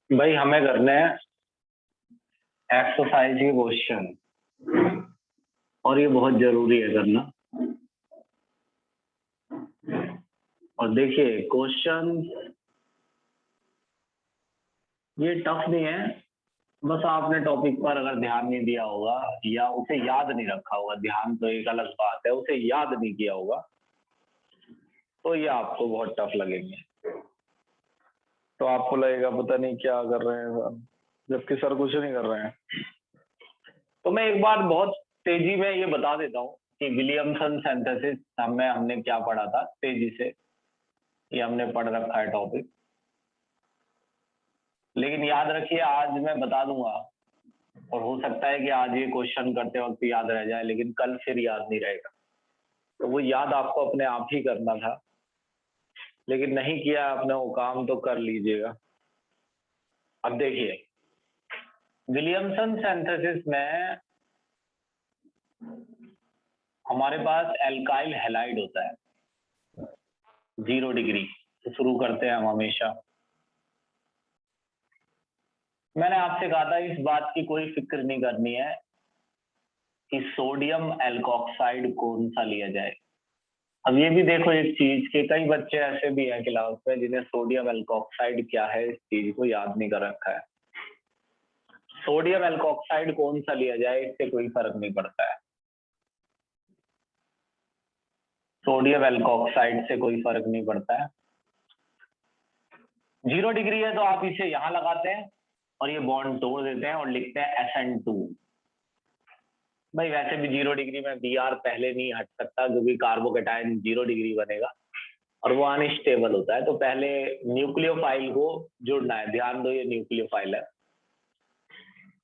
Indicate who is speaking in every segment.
Speaker 1: भाई हमें करने हैं एक्सरसाइज के क्वेश्चन और ये बहुत जरूरी है करना। और देखिए क्वेश्चन ये टफ नहीं है, बस आपने टॉपिक पर अगर ध्यान नहीं दिया होगा या उसे याद नहीं रखा होगा, ध्यान तो एक अलग बात है, उसे याद नहीं किया होगा तो ये आपको बहुत टफ लगेंगे। तो आपको लगेगा पता नहीं क्या कर रहे हैं सर, जबकि सर कुछ नहीं कर रहे हैं। तो मैं एक बार बहुत तेजी में ये बता देता हूँ कि विलियमसन सिंथेसिस हमने क्या पढ़ा था, तेजी से ये हमने पढ़ रखा है टॉपिक, लेकिन याद रखिए आज मैं बता दूंगा और हो सकता है कि आज ये क्वेश्चन करते वक्त याद रह जाए लेकिन कल फिर याद नहीं रहेगा। तो वो याद आपको अपने आप ही करना था, लेकिन नहीं किया आपने वो काम, तो कर लीजिएगा। अब देखिए विलियमसन सिंथेसिस में हमारे पास एल्काइल हैलाइड होता है 0 डिग्री। तो शुरू करते हैं हम हमेशा। मैंने आपसे कहा था इस बात की कोई फिक्र नहीं करनी है कि सोडियम एल्कोक्साइड कौन सा लिया जाए। अब ये भी देखो एक चीज के कई बच्चे ऐसे भी हैं क्लास में जिन्हें सोडियम एल्कोक्साइड क्या है इस चीज को याद नहीं कर रखा है। सोडियम एल्कोक्साइड कौन सा लिया जाए इससे कोई फर्क नहीं पड़ता है, सोडियम एल्कोक्साइड से कोई फर्क नहीं पड़ता है। 0 डिग्री है तो आप इसे यहां लगाते हैं और ये बॉन्ड तोड़ देते हैं और लिखते हैं SN2। भाई वैसे भी 0 डिग्री में Br पहले नहीं हट सकता क्योंकि कार्बोकेटाइन 0 डिग्री बनेगा और वो अनस्टेबल होता है। तो पहले न्यूक्लियोफाइल को जुड़ना है, ध्यान दो ये न्यूक्लियोफाइल है।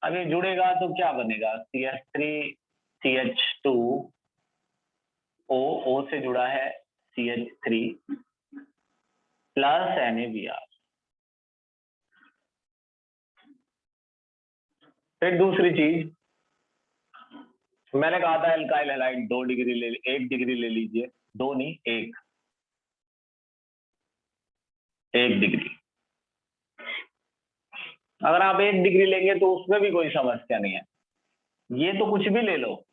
Speaker 1: अब ये जुड़ेगा तो क्या बनेगा, CH3CH2 O से जुड़ा है CH3 प्लस NaBr। फिर दूसरी चीज मैंने कहा था एल्काइल हैलाइड 2 डिग्री ले 1 डिग्री ले लीजिए, 2 नहीं 1 डिग्री। अगर आप 1 डिग्री लेंगे तो उसमें भी कोई समस्या नहीं है, ये तो कुछ भी ले लो,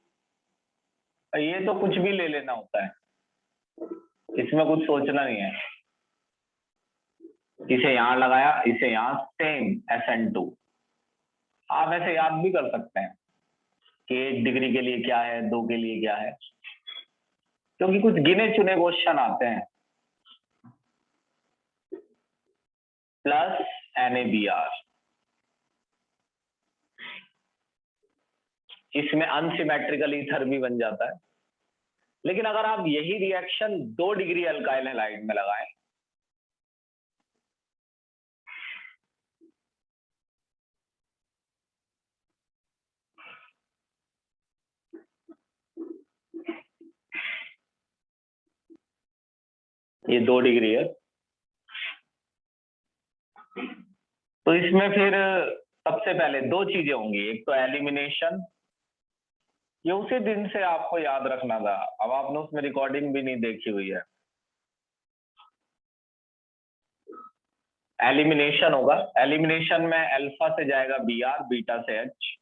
Speaker 1: ये तो कुछ भी ले लेना होता है, इसमें कुछ सोचना नहीं है। इसे यहां लगाया, इसे यहां, सेम SN2। आप ऐसे याद भी कर सकते हैं कि 1 डिग्री के लिए क्या है, 2 के लिए क्या है, क्योंकि कुछ गिने चुने क्वेश्चन आते हैं। प्लस NaBr, इसमें अनसिमेट्रिकल ईथर भी बन जाता है। लेकिन अगर आप यही रिएक्शन 2 डिग्री अल्काइल हैलाइड में लगाएं ये 2 डिग्री है, तो इसमें फिर सबसे पहले 2 चीजें होंगी, एक तो एलिमिनेशन, ये उसी दिन से आपको याद रखना था, अब आपने उसमें रिकॉर्डिंग भी नहीं देखी हुई है। एलिमिनेशन होगा, एलिमिनेशन में अल्फा से जाएगा Br, बीटा से H,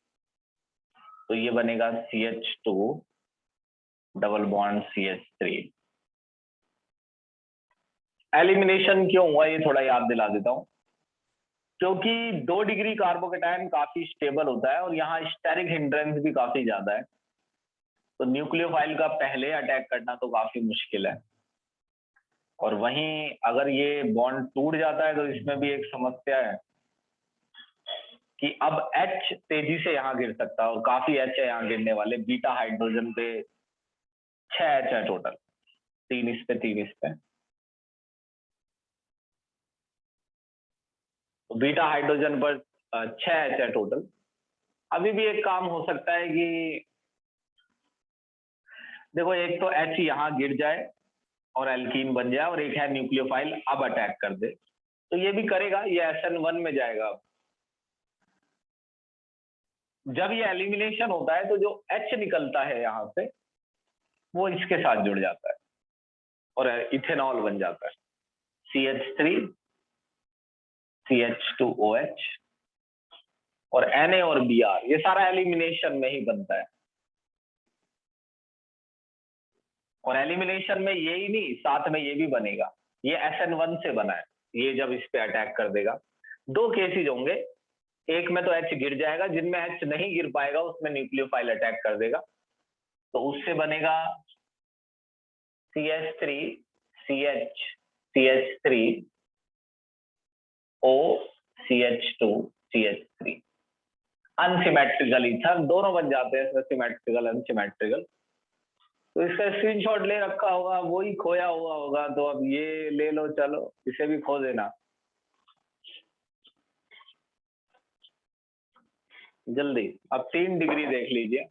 Speaker 1: तो ये बनेगा CH2 double bond CH3। Elimination क्यों हुआ ये थोड़ा याद दिला देता हूं, क्योंकि 2 डिग्री कार्बोकेटाइन काफी स्टेबल होता है और यहाँ स्टेरिक हिंड्रेंस भी काफी ज्यादा है, तो न्यूक्लियोफाइल का पहले अटैक करना तो काफी मुश्किल है। और वहीं अगर ये बॉन्ड टूट जाता है तो इसमें भी एक समस्या है कि अब H तेजी से यहाँ गिर सकता है और काफी H है यहाँ गिरने वाले, बीटा हाइड्रोजन पे 6 H है टोटल, 3 इस पे 3 इस पे, तो बीटा हाइड्रोजन पर 6 H है टोटल। अभी भी एक काम हो सकता है कि देखो एक तो H यहाँ गिर जाए और एल्कीन बन जाए और एक है न्यूक्लियोफाइल अब अटैक कर दे, तो ये भी करेगा, ये SN1 में जाएगा। जब ये एलिमिनेशन होता है तो जो H निकलता है यहां से वो इसके साथ जुड़ जाता है और इथेनॉल बन जाता है, CH3 CH2OH और Na और Br, ये सारा एलिमिनेशन में ही बनता है। और एलिमिनेशन में यही नहीं, साथ में ये भी बनेगा, ये SN1 से बना है, ये जब इस पे अटैक कर देगा। दो केसेस होंगे, एक में तो H गिर जाएगा, जिनमें H नहीं गिर पाएगा उसमें न्यूक्लियोफाइल अटैक कर देगा, तो उससे बनेगा CH3 CH CH3 O CH2 CH3, unsymmetrical ether, दोनों बन जाते हैं इसमें, सिमेट्रिकल अनसिमेट्रिकल। तो इसका स्क्रीनशॉट ले रखा होगा, वही खोया हुआ होगा, तो अब ये ले लो, चलो इसे भी खो देना जल्दी। अब 3 डिग्री देख लीजिए।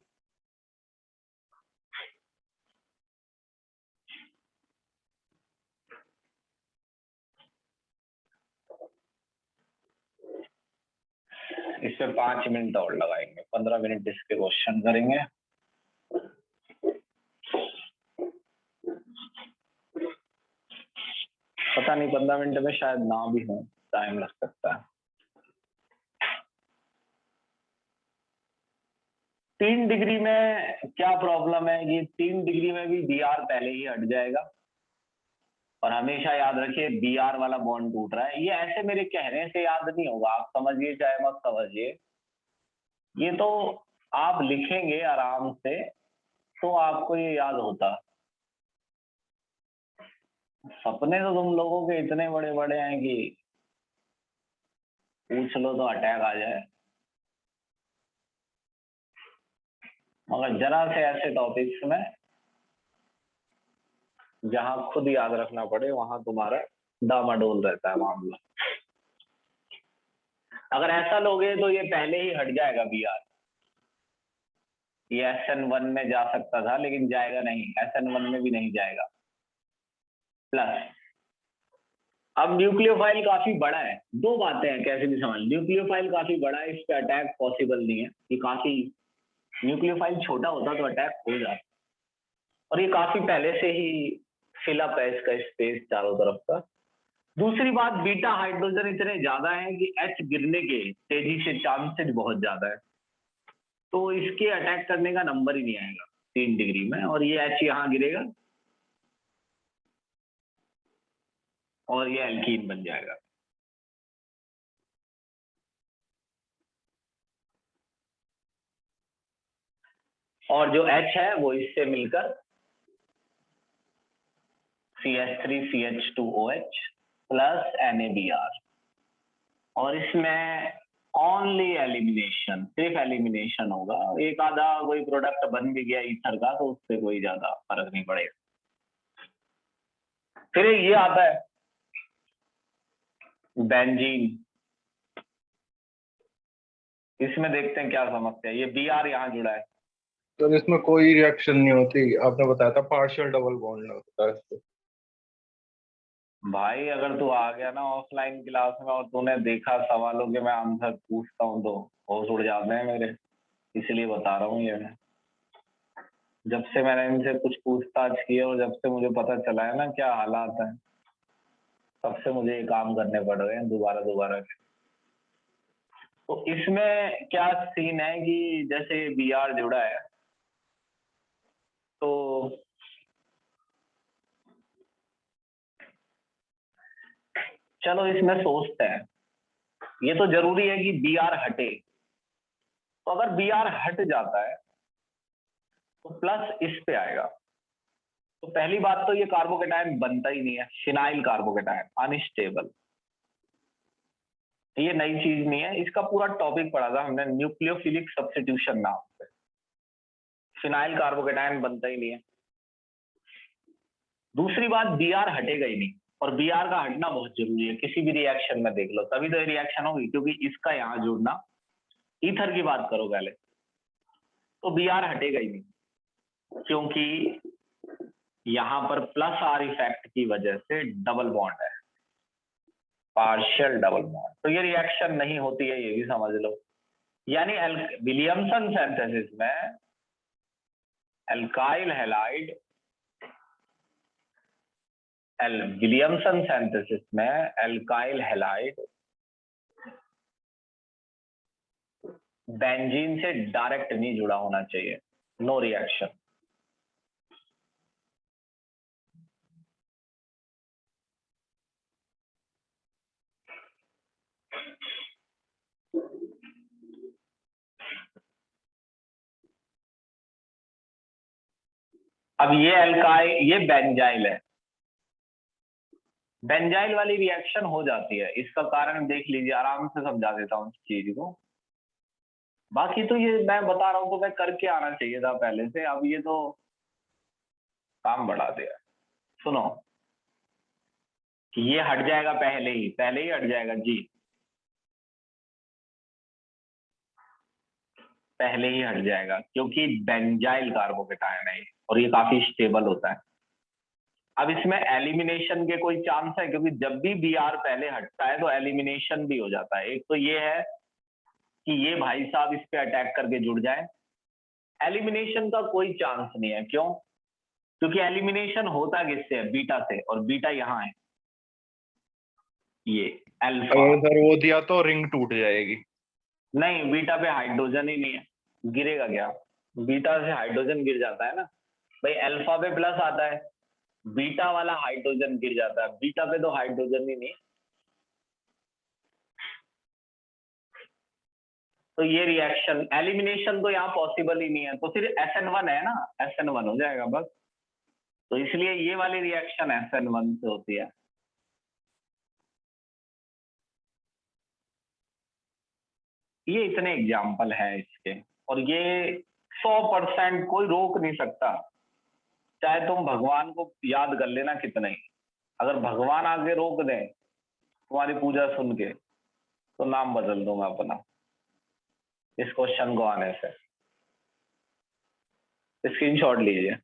Speaker 1: इसमें 5 मिनट और लगाएंगे, 15 मिनट इसके क्वेश्चन करेंगे। पता नहीं 15 मिनट में शायद ना भी हो, टाइम लग सकता है। 3 डिग्री में क्या प्रॉब्लम है, ये 3 डिग्री में भी Br पहले ही हट जाएगा। और हमेशा याद रखिए Br वाला बॉन्ड टूट रहा है, ये ऐसे मेरे कहने से याद नहीं होगा, आप समझिए चाहे मत समझिए, ये तो आप लिखेंगे आराम से तो आपको ये याद होता। सपने तो तुम लोगों के इतने बड़े बड़े हैं कि पूछ लो तो अटैक आ जाए, मगर जरा से ऐसे टॉपिक्स में जहां खुद याद रखना पड़े वहां तुम्हारा डामाडोल रहता है मामला। अगर ऐसा लोगे तो ये पहले ही हट जाएगा Br, ये SN1 में जा सकता था लेकिन जाएगा नहीं, SN1 में भी नहीं जाएगा। प्लस अब न्यूक्लियोफाइल काफी बड़ा है, दो बातें हैं कैसे भी समझ, न्यूक्लियोफाइल काफी बड़ा है, इस पे अटैक पॉसिबल नहीं है, ये काफी, न्यूक्लियोफाइल छोटा होता तो अटैक हो जाता, और ये काफी पहले से ही फिलअप है इसका स्पेस चारों तरफ का। दूसरी बात, बीटा हाइड्रोजन इतने ज्यादा है कि H गिरने के तेजी से चांसेस बहुत ज्यादा है, तो इसके अटैक करने का नंबर ही नहीं आएगा 3 डिग्री में, और ये H यहाँ गिरेगा और ये एल्कीन बन जाएगा। और जो H है वो इससे मिलकर CH3 CH2OH प्लस NaBr, और इसमें ओनली एलिमिनेशन, सिर्फ एलिमिनेशन होगा, एक आधा कोई प्रोडक्ट बन भी गया ईथर का तो उससे कोई ज्यादा फर्क नहीं पड़ेगा। फिर ये आता है बेंजीन, इसमें देखते हैं क्या समस्या है, ये Br यहाँ जुड़ा है।
Speaker 2: तो इसमें कोई रिएक्शन नहीं होती, आपने बताया था पार्शियल डबल बॉन्ड होता है इससे।
Speaker 1: भाई अगर तू आ गया ना ऑफलाइन क्लास में और तूने देखा सवालों के मैं आंसर पूछता हूँ तो होश उड़ जाते हैं मेरे, इसलिए बता रहा हूँ ये मैं। जब से मैंने इनसे कुछ पूछताछ की है और जब से मुझे पता चला है ना क्या हालात है, तब से मुझे ये काम करने पड़ रहे हैं दोबारा दोबारा के। तो इसमें क्या सीन है कि जैसे Br जुड़ा है तो चलो इसमें सोचते हैं, ये तो जरूरी है कि Br हटे, तो अगर Br हट जाता है तो प्लस इस पे आएगा, तो पहली बात तो ये कार्बोकेटायन बनता ही नहीं है, फिनाइल कार्बोकेटायन अनस्टेबल, ये नई चीज नहीं है, इसका पूरा टॉपिक पढ़ा था हमने न्यूक्लियोफिलिक सब्स्टिट्यूशन नाम से, फिनाइल कार्बोकेटायन बनता ही नहीं है। दूसरी बात Br हटेगा ही नहीं, और Br का हटना बहुत जरूरी है, किसी भी रिएक्शन में देख लो तभी तो रिएक्शन होगी, क्योंकि इसका यहाँ जुड़ना, ईथर की बात करो पहले, तो Br हटेगा ही नहीं, क्योंकि यहां पर प्लस R इफेक्ट की वजह से डबल बॉन्ड है, पार्शियल डबल बॉन्ड, तो ये रिएक्शन नहीं होती है, ये भी समझ लो। यानी विलियमसन सिंथेसिस में एल्काइल हैलाइड, विलियमसन सिंथेसिस में एल्काइल हैलाइड बेंजीन से डायरेक्ट नहीं जुड़ा होना चाहिए, नो रिएक्शन। अब ये एल्काइल, ये बेंजाइल है, बेंजाइल वाली रिएक्शन हो जाती है, इसका कारण देख लीजिए, आराम से समझा देता हूँ इस चीज को। बाकी तो ये मैं बता रहा हूँ तो मैं करके आना चाहिए था पहले से, अब ये तो काम बढ़ा दिया। सुनो कि ये हट जाएगा पहले ही हट जाएगा जी, पहले ही हट जाएगा, क्योंकि बेंजाइल कार्बोकेटायन है और ये काफी स्टेबल होता है। अब इसमें एलिमिनेशन के कोई चांस है, क्योंकि जब भी Br पहले हटता है तो एलिमिनेशन भी हो जाता है। एक तो ये है कि ये भाई साहब इस पे अटैक करके जुड़ जाए, एलिमिनेशन का कोई चांस नहीं है। क्यों? क्योंकि एलिमिनेशन होता किससे है? बीटा से, और बीटा यहाँ है, ये अल्फा।
Speaker 2: अगर सर वो दिया तो रिंग टूट जाएगी।
Speaker 1: नहीं, बीटा पे हाइड्रोजन ही नहीं है, गिरेगा क्या? बीटा से हाइड्रोजन गिर जाता है ना भाई, अल्फा पे प्लस आता है, बीटा वाला हाइड्रोजन गिर जाता है, बीटा पे तो हाइड्रोजन ही नहीं। तो ये रिएक्शन, एलिमिनेशन तो यहाँ पॉसिबल ही नहीं है, तो फिर SN1 है ना, SN1 हो जाएगा बस। तो इसलिए ये वाली रिएक्शन SN1 से होती है। ये इतने एग्जाम्पल है इसके, और ये 100% कोई रोक नहीं सकता, चाहे तुम भगवान को याद कर लेना कितना ही, अगर भगवान आगे रोक दें तुम्हारी पूजा सुन के तो नाम बदल दूंगा अपना, इस क्वेश्चन को आने से। स्क्रीनशॉट लीजिए।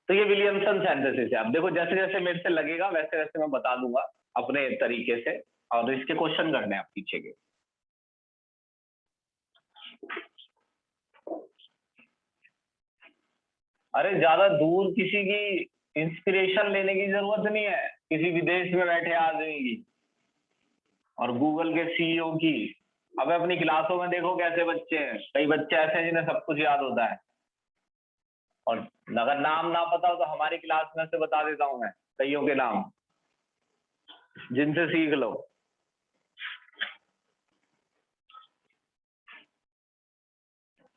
Speaker 1: तो ये विलियमसन सिंथेसिस है। अब देखो, जैसे जैसे मेरे से लगेगा वैसे वैसे मैं बता दूंगा अपने तरीके से, और इसके क्वेश्चन करने आप पीछे के। अरे ज्यादा दूर किसी की इंस्पिरेशन लेने की जरूरत नहीं है, किसी विदेश में बैठे आदमी की और गूगल के CEO की। अब अपनी क्लासों में देखो कैसे बच्चे हैं, कई बच्चे ऐसे हैं जिन्हें सब कुछ याद होता है, और अगर नाम ना पता हो तो हमारी क्लास में से बता देता हूं मैं कईयों के नाम, जिनसे सीख लो।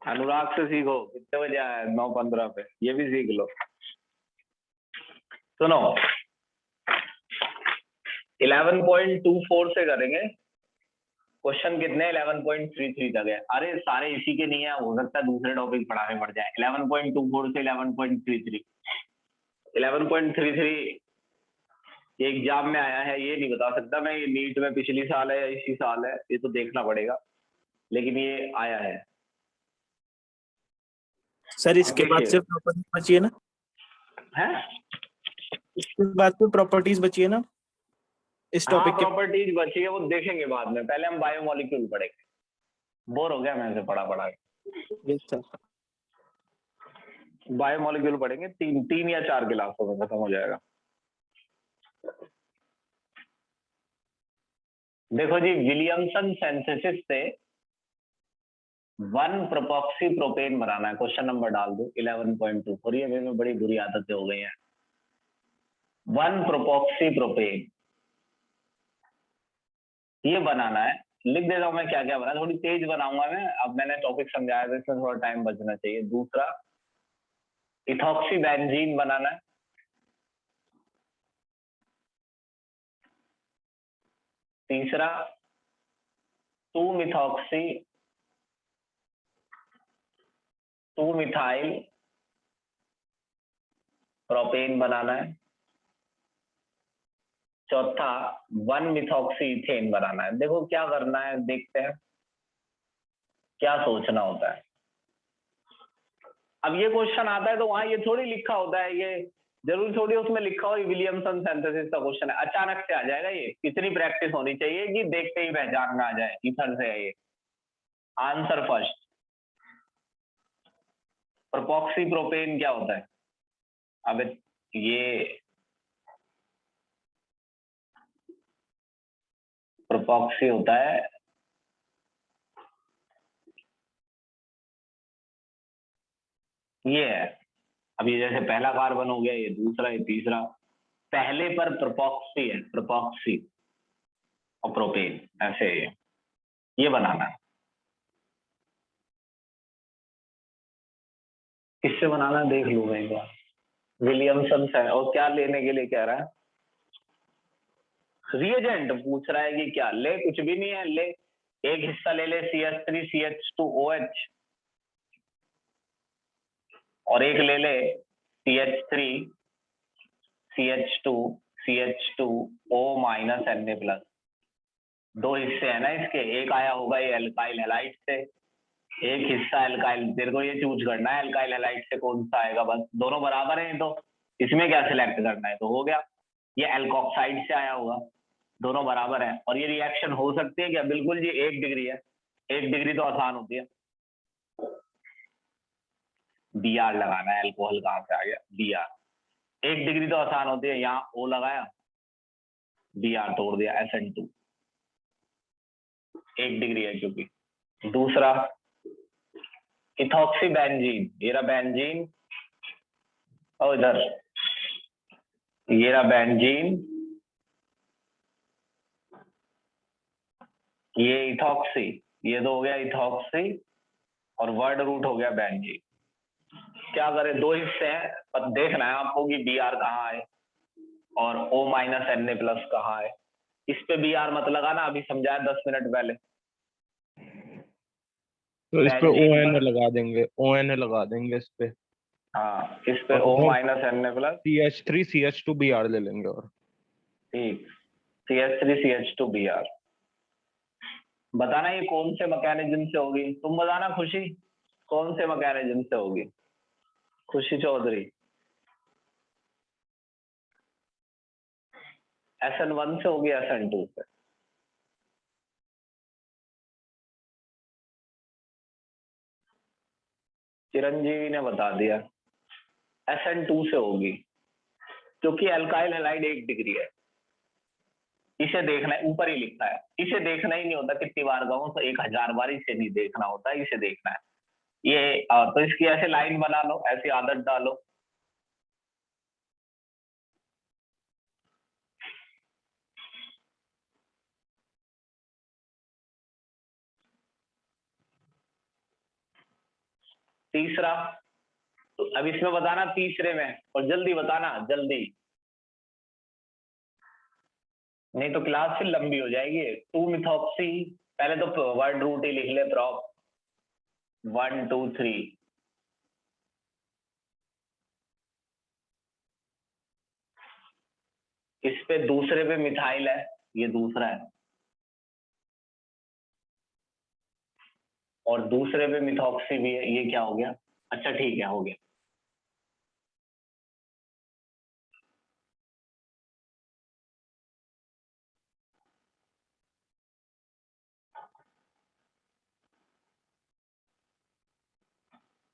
Speaker 1: अनुराग से सीखो, कितने बजे आया है? 9:15 पे, ये भी सीख लो। सुनो, 11.24 से करेंगे क्वेश्चन। कितने? 11.33 तक है। अरे सारे इसी के नहीं है, हो सकता है दूसरे टॉपिक पढ़ाने पड़ जाए। 11.24 से 11.33, 11.33 ये एग्जाम में आया है, ये नहीं बता सकता मैं, ये नीट में पिछली साल है या इसी साल है, ये तो देखना पड़ेगा, लेकिन ये आया है।
Speaker 3: सर इसके बाद से प्रॉपर्टीज बची है ना?
Speaker 1: हैं?
Speaker 3: इसके बाद से प्रॉपर्टीज बची है ना इस
Speaker 1: हाँ,
Speaker 3: टॉपिक के?
Speaker 1: प्रॉपर्टीज बची है, वो देखेंगे बाद में, पहले हम बायोमोलिक्यूल पढ़ेंगे। बोर हो गया मैं से पढ़ा पढ़ा के।
Speaker 3: Yes sir.
Speaker 1: बायोमोलिक्यूल पढ़ेंगे, 3 या 4 क्लासों में खत्म हो जाएगा। देखो जी, विलियमसन सिंथेसिस से 1 प्रोपॉक्सी प्रोपेन बनाना है। क्वेश्चन नंबर डाल दो 11.24, ये में बड़ी बुरी आदतें हो गई हैं। 1 प्रोपॉक्सी प्रोपेन ये बनाना है, लिख देता हूं मैं क्या क्या बना, थोड़ी तेज बनाऊंगा मैं, अब मैंने टॉपिक समझाया था, इसमें थोड़ा टाइम बचना चाहिए। दूसरा, इथॉक्सी बेंजीन बनाना है। तीसरा, 2 मिथॉक्सी 2 मिथाइल प्रोपेन बनाना है। चौथा, 1 मिथॉक्सी इथेन बनाना है। देखो क्या करना है, देखते हैं क्या सोचना होता है। अब ये क्वेश्चन आता है तो वहां ये थोड़ी लिखा होता है, ये जरूर थोड़ी उसमें लिखा हो विलियमसन सिंथेसिस का क्वेश्चन है, अचानक से आ जाएगा। ये इतनी प्रैक्टिस होनी चाहिए कि देखते ही पहचान में आ जाए ईथर से है ये। आंसर फर्स्ट, प्रोपॉक्सी प्रोपेन क्या होता है? अब ये प्रॉक्सी होता है ये है, अभी जैसे पहला कार्बन हो गया, ये दूसरा, ये तीसरा, पहले पर प्रॉक्सी है, प्रॉक्सी और प्रोपेन, ऐसे ये बनाना है। किससे बनाना है देख लूंगा एक बार, विलियमसन से। और क्या लेने के लिए कह रहा है? रिएजेंट पूछ रहा है कि क्या ले, कुछ भी नहीं है, ले एक हिस्सा ले ले CH3CH2OH और एक ले ले CH3CH2CH2O-Na+। दो हिस्से है ना इसके, एक आया होगा ये एल्काइल हैलाइड से, एक हिस्सा एल्काइल, तेरे को ये चूज करना है एल्काइल हैलाइड से कौन सा आएगा, बस दोनों बराबर हैं तो इसमें क्या सिलेक्ट करना है, तो हो गया। ये एल्कोक्साइड से आया होगा, दोनों बराबर है। और ये रिएक्शन हो सकती है क्या? बिल्कुल जी, 1 डिग्री है, 1 डिग्री तो आसान होती है। Br लगाना है, अल्कोहल कहां से आ गया, Br, 1 डिग्री तो आसान होती है, यहाँ O लगाया, Br तोड़ दिया, SN2, 1 डिग्री है क्योंकि। दूसरा इथॉक्सी बेंजीन, ये रहा बेंजीन, और इधर ये रहा बेंजीन, ये इथॉक्सी, ये तो हो गया इथॉक्सी और वर्ड रूट हो गया बेंजीन। क्या करें, दो हिस्से हैं, पर देखना है आपको कि Br कहाँ है और O-Na+ कहाँ है। इस पे Br मत लगाना, अभी समझाया 10 मिनट पहले।
Speaker 2: तो इस पे
Speaker 1: बेंजीन
Speaker 2: ON
Speaker 1: पर,
Speaker 2: लगा देंगे, ON लगा देंगे इस पे,
Speaker 1: हाँ इस पे
Speaker 2: और
Speaker 1: O-Na+,
Speaker 2: CH3CH2Br ले लेंगे। और
Speaker 1: ठीक, CH3CH2Br। बताना ये कौन से मैकेनिज्म से होगी, तुम बताना खुशी, कौन से मैकेनिज्म से होगी? खुशी चौधरी, SN1 से होगी, SN2 से? चिरंजीवी ने बता दिया SN2 से होगी, क्योंकि अल्काइल हैलाइड 1 डिग्री है। इसे देखना है, ऊपर ही लिखा है, इसे देखना ही नहीं होता, कितनी बार कहूं तो 1000 बार, इसे नहीं देखना होता, इसे देखना है। ये तो इसकी ऐसे लाइन बना लो, ऐसी आदत डालो। तीसरा, तो अब इसमें बताना तीसरे में, और जल्दी बताना, जल्दी, नहीं तो क्लास फिर लंबी हो जाएगी। 2-मिथॉक्सी, पहले तो वर्ड रूट ही लिख ले, प्रॉप 1 2 3, इस पे दूसरे पे मिथाइल है, ये दूसरा है, और दूसरे पे मिथॉक्सी भी है, ये क्या हो गया? अच्छा ठीक है, हो गया।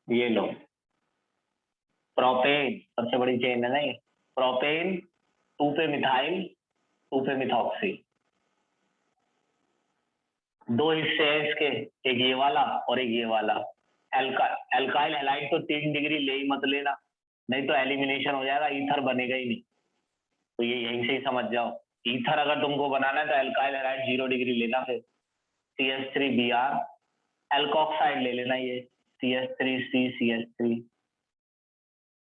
Speaker 1: ये लो, प्रोपेन सबसे बड़ी चेन है ना ये, प्रोपेन 2 पे मिथाइल 2 पे मिथॉक्सी, दो हिस्से हैं इसके, एक ये वाला और एक ये वाला। एल्काइल हैलाइड तो 3 डिग्री ले ही मत लेना, नहीं तो एलिमिनेशन हो जाएगा, ईथर बनेगा ही नहीं, तो ये यहीं से ही समझ जाओ। ईथर अगर तुमको बनाना है तो एल्काइल हैलाइड 0 डिग्री लेना, फिर CH3Br, एल्कोक्साइड ले लेना, ये CH3CCH3।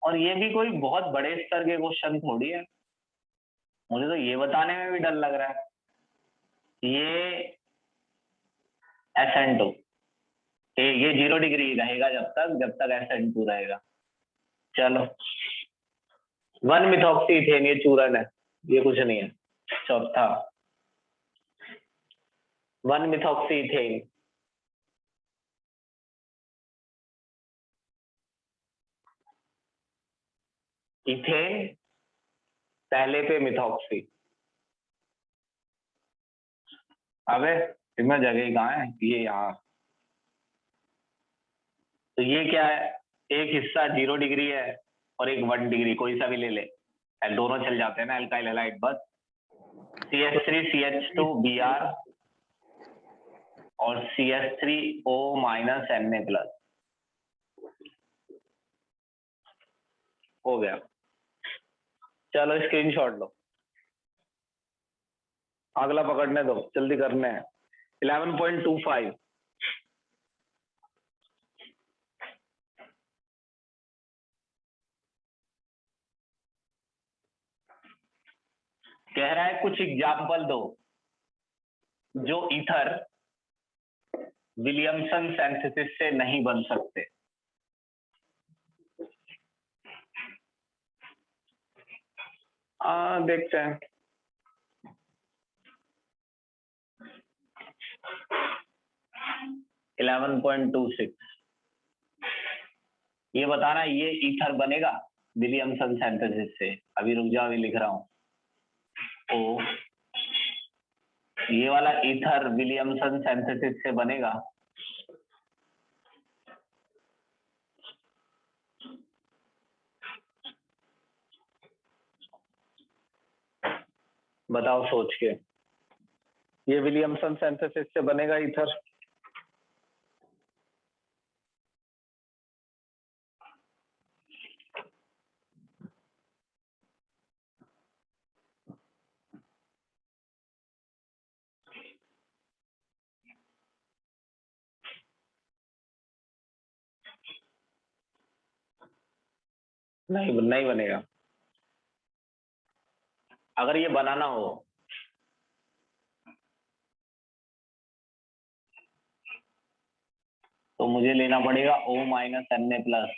Speaker 1: और ये भी कोई बहुत बड़े स्तर के क्वेश्चन थोड़ी है, मुझे तो ये बताने में भी डर लग रहा है। ये SN2, ये 0 डिग्री रहेगा जब तक SN2 रहेगा। चलो 1-मिथॉक्सी इथेन, ये चूरन है, ये कुछ नहीं है। चौथा 1-मिथॉक्सी इथेन, इथेन पहले पे मिथॉक्सी, अबे इसमें जगह कहाँ है, ये यहाँ। तो ये क्या है, एक हिस्सा 0 डिग्री है और एक 1 डिग्री, कोई सा भी ले ले, दोनों चल जाते हैं ना, एल्काइल हैलाइड बस। CH3 Br और CH3O माइनस Na प्लस हो गया। चलो स्क्रीनशॉट लो, अगला पकड़ने दो, जल्दी करने हैं। 11.25 कह रहा है कुछ एग्जाम्पल दो जो ईथर विलियमसन सिंथेसिस से नहीं बन सकते। देखते हैं। ये बताना ये ईथर बनेगा विलियमसन सिंथेसिस से। अभी रुक जाओ, अभी लिख रहा हूं। ओ ये वाला ईथर विलियमसन सिंथेसिस से बनेगा। बताओ सोच के, ये विलियमसन सिंथेसिस से बनेगा ईथर? नहीं बनेगा। अगर ये बनाना हो तो मुझे लेना पड़ेगा O माइनस Na प्लस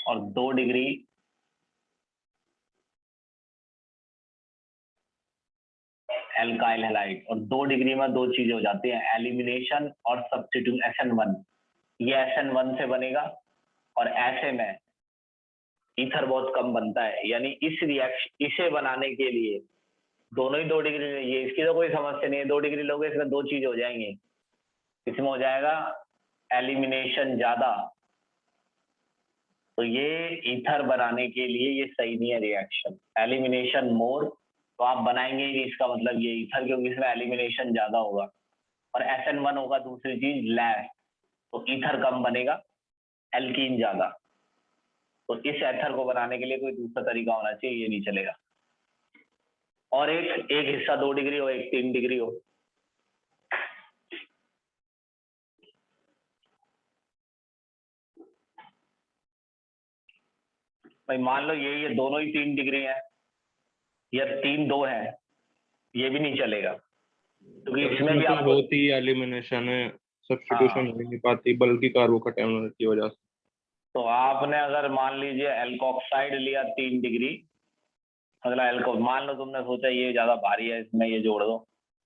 Speaker 1: और 2 डिग्री एल्काइल हैलाइड, और 2 डिग्री में दो चीजें हो जाती हैं, एलिमिनेशन और सब्स्टिट्यूट SN1। ये SN1 से बनेगा और ऐसे में ईथर बहुत कम बनता है। यानी इसे बनाने के लिए दोनों ही 2 डिग्री, ये इसकी तो कोई समस्या नहीं है, 2 डिग्री लोगे इसमें दो चीजें हो जाएंगी। इसमें हो जाएगा एलिमिनेशन ज्यादा, तो ये ईथर बनाने के लिए ये सही नहीं है रिएक्शन। एलिमिनेशन मोर तो आप बनाएंगे ही नहीं, इसका मतलब ये ईथर, क्योंकि इसमें एलिमिनेशन ज्यादा होगा। और SN1 होगा दूसरी चीज लैस, तो ईथर कम बनेगा, एल्कीन ज्यादा। तो इस एथर को बनाने के लिए कोई दूसरा तरीका होना चाहिए, ये नहीं चलेगा। और एक हिस्सा 2 डिग्री हो, एक 3 डिग्री हो। भाई मान लो ये दोनों ही 3 डिग्री है या 3-2 है, ये भी नहीं चलेगा, क्योंकि इसमें भी
Speaker 2: तो
Speaker 1: आपको
Speaker 2: होती एलिमिनेशन है, सब्स्टिट्यूशन
Speaker 1: हाँ,
Speaker 2: हो नहीं पाती बल्कि कार्बोकैटायन की वजह से।
Speaker 1: तो आपने अगर मान लीजिए एल्कोक्साइड लिया 3 डिग्री, अगला मान लो तुमने सोचा ये ज्यादा भारी है, इसमें ये जोड़ दो,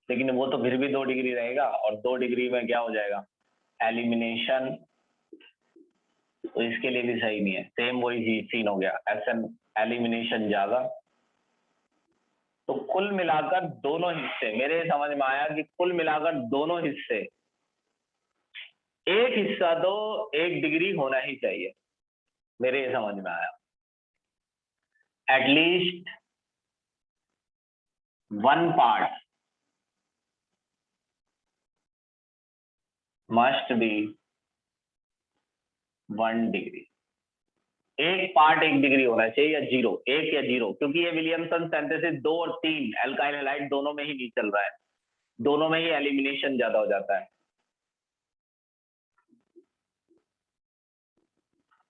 Speaker 1: लेकिन वो तो फिर भी 2 डिग्री रहेगा, और 2 डिग्री में क्या हो जाएगा, एलिमिनेशन। तो इसके लिए भी सही नहीं है, सेम वही सीन हो गया, SN एलिमिनेशन ज्यादा। तो कुल मिलाकर दोनों हिस्से, मेरे समझ में आया कि कुल मिलाकर दोनों हिस्से, एक हिस्सा तो 1 डिग्री होना ही चाहिए, मेरे समझ में आया। At least 1 part must be 1 degree. एक पार्ट 1 डिग्री होना चाहिए, या 0, 1 या 0, क्योंकि ये विलियमसन सिंथेसिस 2 और 3 एल्काइल हैलाइड दोनों में ही नहीं चल रहा है, दोनों में ही एलिमिनेशन ज्यादा हो जाता है।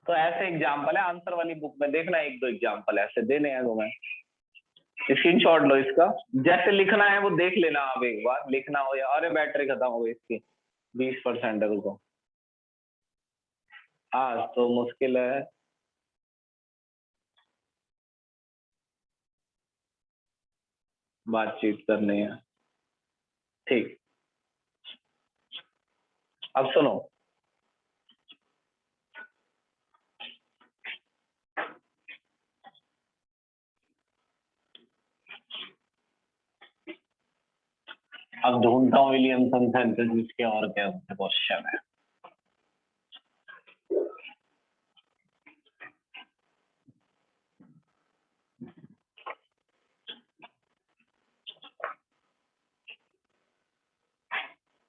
Speaker 1: तो ऐसे एग्जाम्पल है, आंसर वाली बुक में देखना, 1-2 एग्जाम्पल ऐसे देने हैं तुम्हें, स्क्रीनशॉट लो इसका, जैसे लिखना है वो देख लेना आप एक बार, लिखना हो या, अरे बैटरी खत्म हो गई इसकी, 20% है, रुको। आज तो मुश्किल है, बातचीत करनी है, ठीक। अब सुनो, अब ढूंढता हूँ विलियमसन सिंथेसिस के और क्या क्वेश्चन है।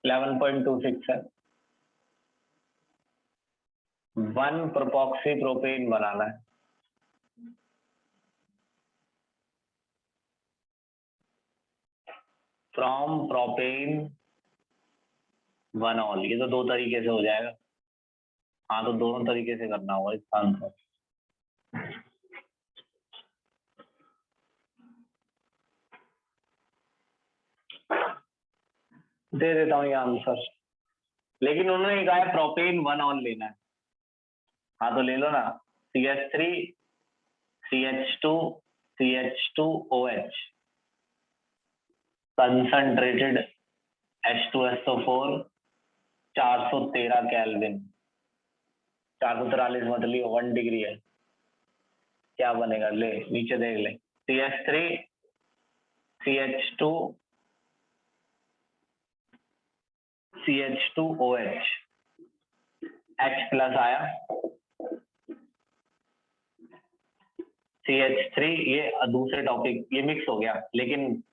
Speaker 1: 11.26 है। 1 प्रोपॉक्सी प्रोपेन बनाना है। फ्रॉम प्रोपेन 1 ऑल, ये तो दो तरीके से हो जाएगा। हाँ, तो दोनों तरीके से करना होगा इसका आंसर। दे देता हूँ ये आंसर, लेकिन उन्होंने कहा है प्रोपेन 1 ऑल लेना है। हाँ, तो ले लो ना। CH3 CH2 CH2OH concentrated H2SO4 413 kelvin. 443 मतलब 1 डिग्री है। क्या बनेगा? ले नीचे देख ले। CH3 CH2 CH2OH H plus आया, CH3, ये दूसरे टॉपिक, ये मिक्स हो गया, लेकिन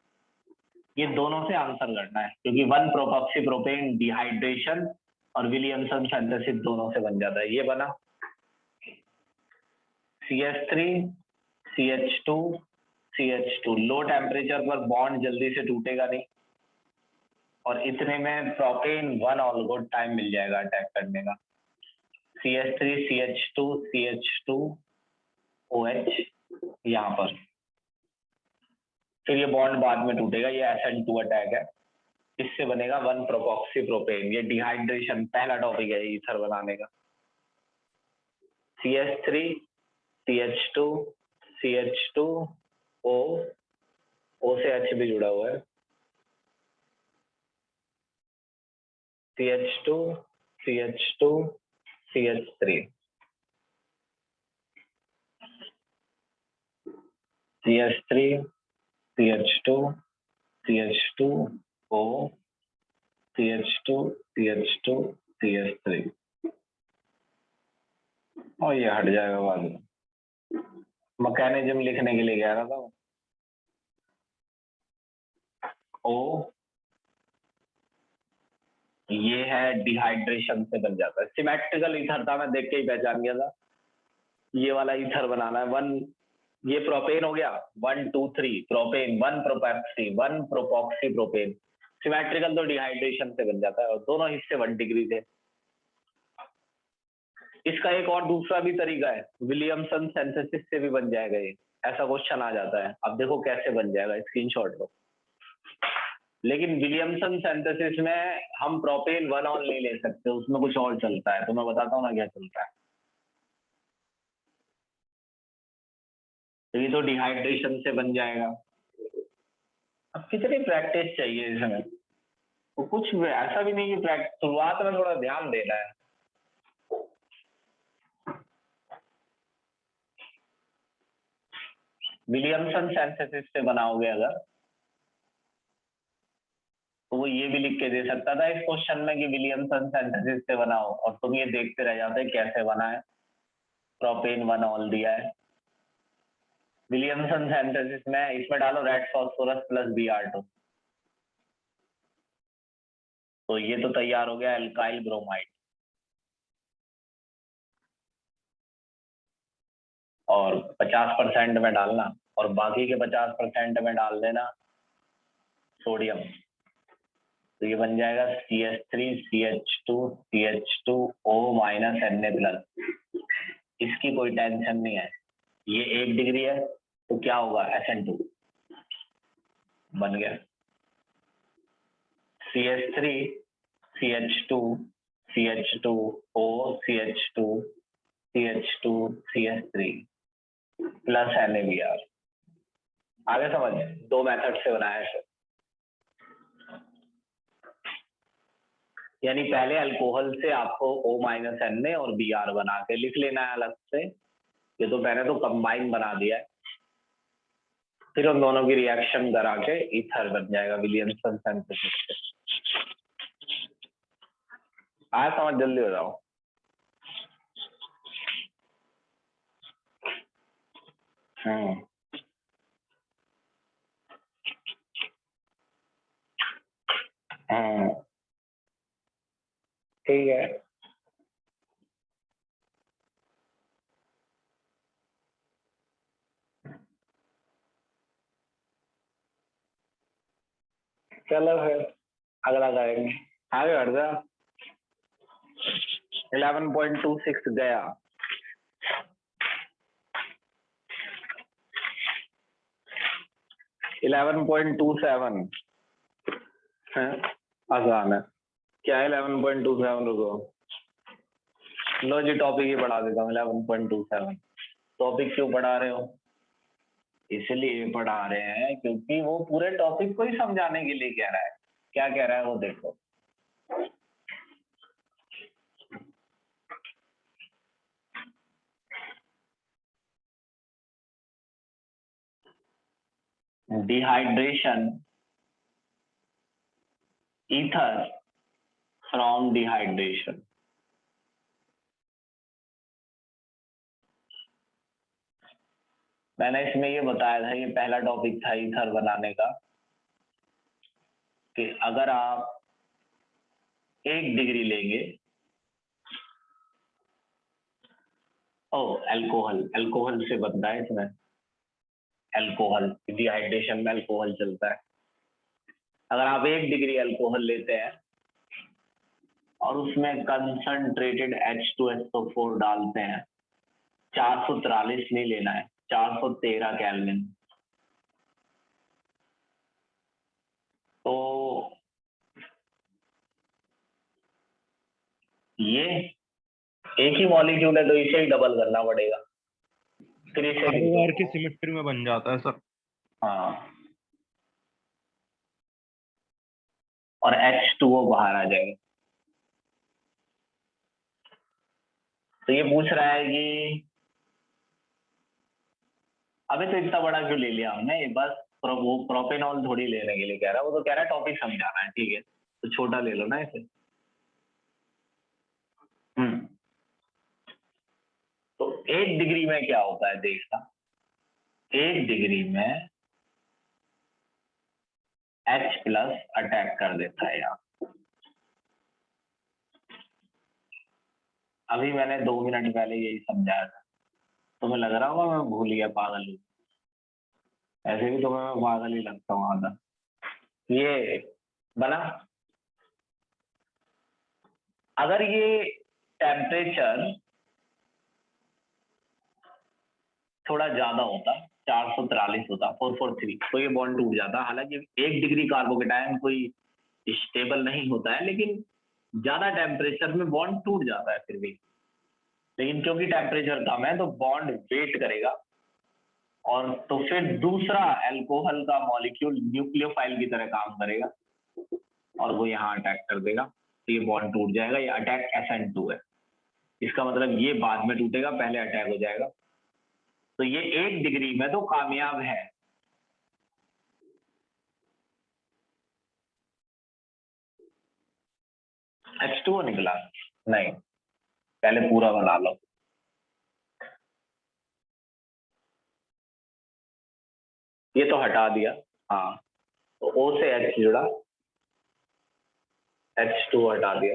Speaker 1: ये दोनों से आंसर करना है क्योंकि 1 प्रोपॉक्सी प्रोपेन डिहाइड्रेशन और विलियमसन सिंथेसिस दोनों से बन जाता है। ये बना CH3 CH2 CH2। Low temperature पर बॉन्ड जल्दी से टूटेगा नहीं और इतने में प्रोपेन 1 ऑल को टाइम मिल जाएगा अटैक करने का। CH3 CH2 CH2OH यहाँ पर, फिर ये बॉन्ड बाद में टूटेगा। ये SN2 अटैक है, इससे बनेगा 1 प्रोपॉक्सी प्रोपेन। ये डिहाइड्रेशन पहला टॉपिक है ईथर बनाने का। CH3 CH2 CH2O, O से H भी जुड़ा हुआ है, CH2 CH2 CH3 CH3 CH2 CH2O CH2 CH2 CH3 और ये हट जाएगा बाद में। मैकेनिज्म लिखने के लिए कह रहा था। O ये है डिहाइड्रेशन से बन जाता है। सिमेट्रिकल ईथर था, मैं देख के ही पहचान गया था। ये वाला ईथर बनाना है। 1, ये प्रोपेन हो गया, 1 2 3 प्रोपेन, 1 प्रोपैक्सी 1 प्रोपॉक्सी प्रोपेन। सिमेट्रिकल तो डिहाइड्रेशन से बन जाता है और दोनों हिस्से 1 डिग्री थे। इसका एक और दूसरा भी तरीका है, विलियमसन सिंथेसिस से भी बन जाएगा ये। ऐसा क्वेश्चन आ जाता है, अब देखो कैसे बन जाएगा, स्क्रीनशॉट लो। लेकिन विलियमसन सिंथेसिस में हम प्रोपेन 1 ऑल नहीं ले सकते, उसमें कुछ और चलता है। तो मैं बताता हूँ ना क्या चलता है। तो ये तो डिहाइड्रेशन से बन जाएगा। अब कितनी प्रैक्टिस चाहिए इसमें? तो कुछ भी ऐसा भी नहीं कि शुरुआत में थोड़ा ध्यान देना है। विलियमसन सिंथेसिस से बनाओगे अगर, तो वो ये भी लिख के दे सकता था इस क्वेश्चन में कि विलियमसन सिंथेसिस से बनाओ, और तुम ये देखते रह जाते कैसे बना है। प्रोपेन 1 ऑल दिया है। विलियमसन सिंथेसिस में इसमें डालो रेड फास्फोरस प्लस Br2, तो ये तो तैयार हो गया एल्काइल ब्रोमाइड। और 50% में डालना और बाकी के 50% में डाल देना सोडियम। तो ये बन जाएगा CH3 CH2 CH2O -Na+। इसकी कोई टेंशन नहीं है, ये 1 डिग्री है तो क्या होगा, SN2 बन गया। CH3 CH2 CH2O CH2 CH2 CH3 plus NaBr। आगे समझ, 2 मेथड से बनाया है। यानी पहले अल्कोहल से आपको O Na और Br बना के लिख लेना है अलग से। ये तो मैंने तो कंबाइन बना दिया है, फिर उन दोनों की रिएक्शन करा के ईथर बन जाएगा विलियमसन सिंथेसिस से। आया समझ? जल्दी हो जाओ। ठीक है। चलो फिर अगला करेंगे। आगे बढ़ जा। 11.26 गया। 11.27 है, आसान है। क्या है 11.27? रुको, लो जी टॉपिक ही पढ़ा देता हूँ। 11.27 टॉपिक क्यों पढ़ा रहे हो? इसलिए पढ़ा रहे हैं क्योंकि वो पूरे टॉपिक को ही समझाने के लिए कह रहा है। क्या कह रहा है वो देखो। Dehydration, ether from dehydration. मैंने इसमें ये बताया था, ये पहला टॉपिक था ईथर बनाने का, कि अगर आप 1 डिग्री लेंगे, ओ अल्कोहल से बनता है इसमें। अल्कोहल, डिहाइड्रेशन में अल्कोहल चलता है। अगर आप 1 डिग्री अल्कोहल लेते हैं और उसमें कंसंट्रेटेड H2SO4 डालते हैं, 443 नहीं लेना है, 413 केल्विन, तो ये एक ही मॉलिक्यूल है तो इसे ही डबल करना पड़ेगा, फिर इसे
Speaker 2: ROR की सिमेट्री में बन जाता है सर।
Speaker 1: हाँ, और H2O बाहर आ जाएगा। तो ये पूछ रहा है कि अबे तो इतना बड़ा क्यों ले लिया हमने, बस वो प्रोपेनॉल थोड़ी लेने के लिए कह रहा है, वो तो कह रहा है टॉपिक समझाना है। ठीक है, तो छोटा ले लो ना इसे। तो 1 डिग्री में क्या होता है देखना। 1 डिग्री में H+ अटैक कर देता है यहाँ। अभी मैंने 2 मिनट पहले यही समझाया था, तुम्हें लग रहा होगा मैं भूल गया, पागल हूँ। ऐसे भी तुम्हें मैं पागल ही लगता हूँ आधा। ये बना, अगर ये टेम्परेचर थोड़ा ज्यादा होता, 443 होता, 443, तो ये बॉन्ड टूट जाता। हालांकि 1 डिग्री कार्बोकेटायन कोई स्टेबल नहीं होता है, लेकिन ज्यादा टेम्परेचर में बॉन्ड टूट जाता है फिर भी। लेकिन क्योंकि टेम्परेचर कम है तो बॉन्ड वेट करेगा, और तो फिर दूसरा अल्कोहल का मॉलिक्यूल न्यूक्लियोफाइल की तरह काम करेगा और वो यहाँ अटैक कर देगा, तो ये बॉन्ड टूट जाएगा। ये अटैक SN2 है। इसका मतलब ये बाद में टूटेगा, पहले अटैक हो जाएगा। तो ये 1 डिग्री में तो कामयाब है। H2O निकला नहीं, पहले पूरा बना लो। ये तो हटा दिया, हाँ, तो O से H जुड़ा, H2O हटा दिया।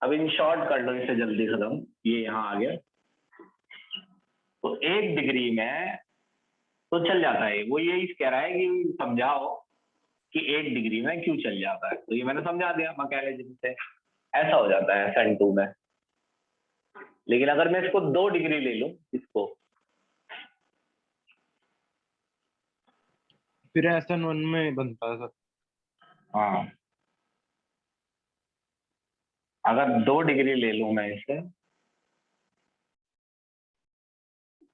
Speaker 1: अब इन शॉर्ट कर लो इसे जल्दी खत्म, ये यहाँ आ गया। तो 1 डिग्री में तो चल जाता है, वो यही कह रहा है कि समझाओ कि 1 डिग्री में क्यों चल जाता है। तो ये मैंने समझा दिया मैकेनिज्म से, ऐसा हो जाता है SN2 में। लेकिन अगर मैं इसको 2 डिग्री ले लूं, इसको,
Speaker 2: फिर SN1 में बनता है सर।
Speaker 1: हाँ, अगर 2 डिग्री ले लूं मैं इसे,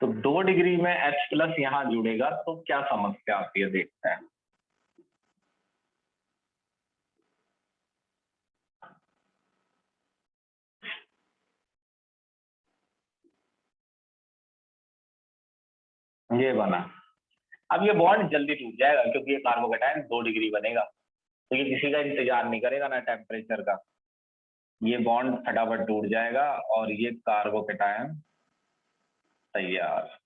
Speaker 1: तो 2 डिग्री में H+ यहाँ जुड़ेगा, तो क्या समस्या आती है देखते हैं। ये बना। अब ये बॉन्ड जल्दी टूट जाएगा क्योंकि ये कार्बोकेटायन 2 डिग्री बनेगा, तो ये किसी का इंतजार नहीं करेगा ना टेम्परेचर का। ये बॉन्ड फटाफट टूट जाएगा और ये कार्बोकेटायन तैयार।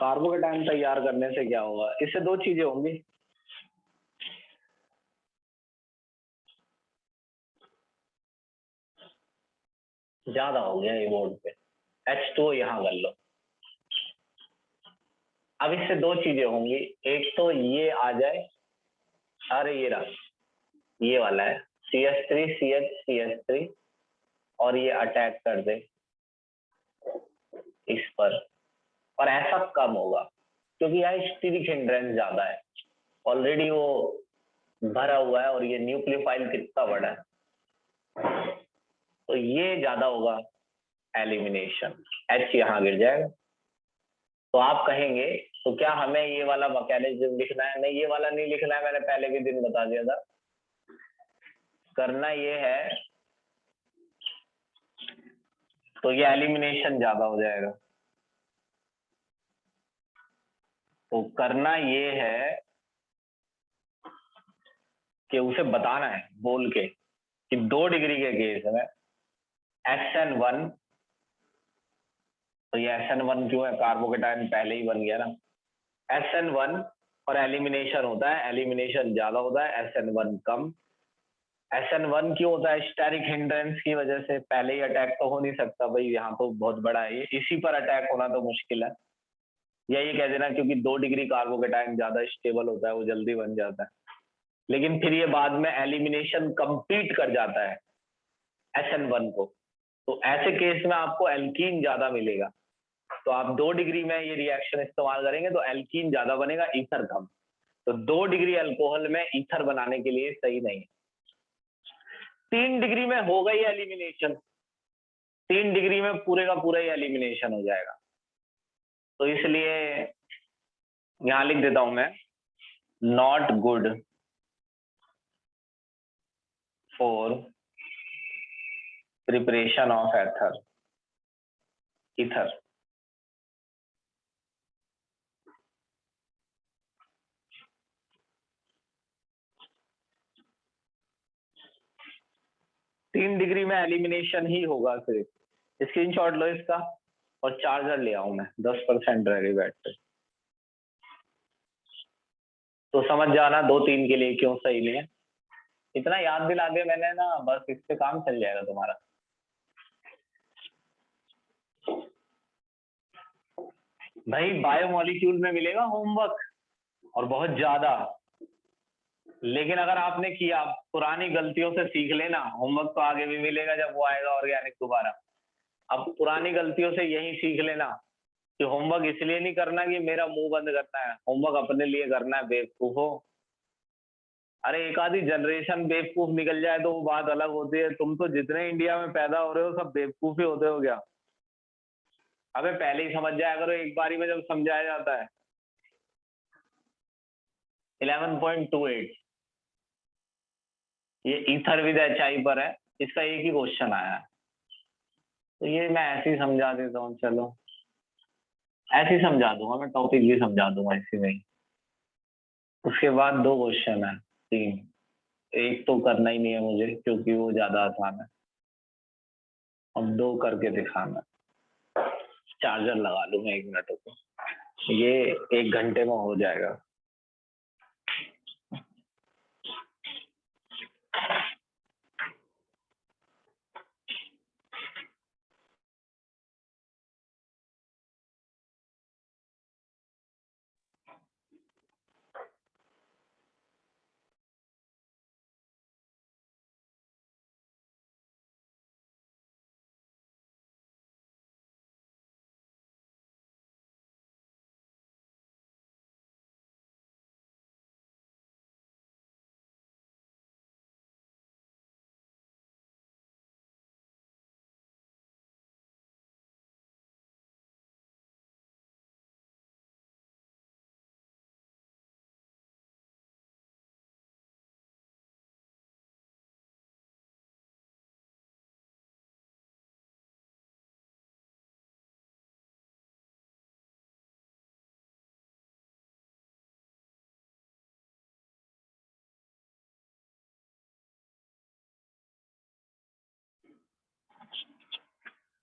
Speaker 1: कार्बोकेटाइन तैयार करने से क्या होगा, इससे दो चीजें होंगी। ज्यादा हो गया ये बोर्ड पे, H2O यहाँ कर लो। अब इससे दो चीजें होंगी, एक तो ये आ जाए, अरे ये रहा, ये वाला है CH3 CH CH3, और ये अटैक कर दे इस पर, और ऐसा कम होगा क्योंकि यहाँ स्टीरिक हिंड्रेंस ज्यादा है, ऑलरेडी वो भरा हुआ है और ये न्यूक्लियोफाइल कितना बड़ा है, तो ये ज्यादा होगा एलिमिनेशन, H यहाँ गिर जाएगा। तो आप कहेंगे तो क्या हमें ये वाला मैकेनिज्म लिखना है? नहीं, ये वाला नहीं लिखना है, मैंने पहले भी दिन बता दिया था। करना ये है, तो ये एलिमिनेशन ज्यादा हो जाएगा। तो करना ये है कि उसे बताना है बोल के कि 2 डिग्री के केस में SN1, तो ये SN1 क्यों है, कार्बोकेटाइन पहले ही बन गया ना, SN1 और एलिमिनेशन होता है, एलिमिनेशन ज्यादा होता है, SN1 कम। SN1 क्यों होता है? स्टेरिक हिंड्रेंस की वजह से। पहले ही अटैक तो हो नहीं सकता भाई, यहाँ तो बहुत बड़ा है ये, इसी पर अटैक होना तो मुश्किल है। या ये कह देना क्योंकि 2 डिग्री कार्बोकेटाइन ज्यादा स्टेबल होता है, वो जल्दी बन जाता है, लेकिन फिर ये बाद में एलिमिनेशन कंप्लीट कर जाता है SN1 को, तो ऐसे केस में आपको एल्कीन ज्यादा मिलेगा। तो आप 2 डिग्री में ये रिएक्शन इस्तेमाल करेंगे तो एल्कीन ज्यादा बनेगा, ईथर कम। तो 2 डिग्री अल्कोहल में ईथर बनाने के लिए सही नहीं है। 3 डिग्री में हो गई एलिमिनेशन, 3 डिग्री में पूरे का पूरा ही एलिमिनेशन हो जाएगा। तो इसलिए यहां लिख देता हूं मैं, not good for preparation of ether. 3 degree में एलिमिनेशन ही होगा सिर्फ। स्क्रीनशॉट लो इसका और चार्जर ले आऊं मैं, 10% रह गई बैटरी। तो समझ जाना 2-3 के लिए क्यों सही नहीं है। इतना याद दिला दे मैंने ना, बस इससे काम चल जाएगा तुम्हारा। भाई बायोमोलिक्यूल में मिलेगा होमवर्क और बहुत ज्यादा, लेकिन अगर आपने किया, पुरानी गलतियों से सीख लेना, होमवर्क तो आगे भी मिलेगा जब वो आएगा ऑर्गेनिक दोबारा। अब पुरानी गलतियों से यही सीख लेना कि होमवर्क इसलिए नहीं करना कि मेरा मुंह बंद करना है, होमवर्क अपने लिए करना है, बेवकूफो। अरे एक आधी जनरेशन बेवकूफ निकल जाए तो वो बात अलग होती है, तुम तो जितने इंडिया में पैदा हो रहे हो सब बेवकूफ ही होते हो क्या? अबे पहले ही समझ जाया करो, एक बारी में जब समझाया जाता है। 11.28 ये ईथर विद HI पर है, इसका एक ही क्वेश्चन आया है, तो ये मैं ऐसे ही समझा देता हूँ। चलो ऐसे ही समझा दूंगा, मैं टॉपिक भी समझा दूंगा इसी में ही। उसके बाद 2 क्वेश्चन है, 3, एक तो करना ही नहीं है मुझे क्योंकि वो ज्यादा आसान है, अब 2 करके दिखाना। चार्जर लगा लूंगा 1 मिनट को, ये 1 घंटे में हो जाएगा।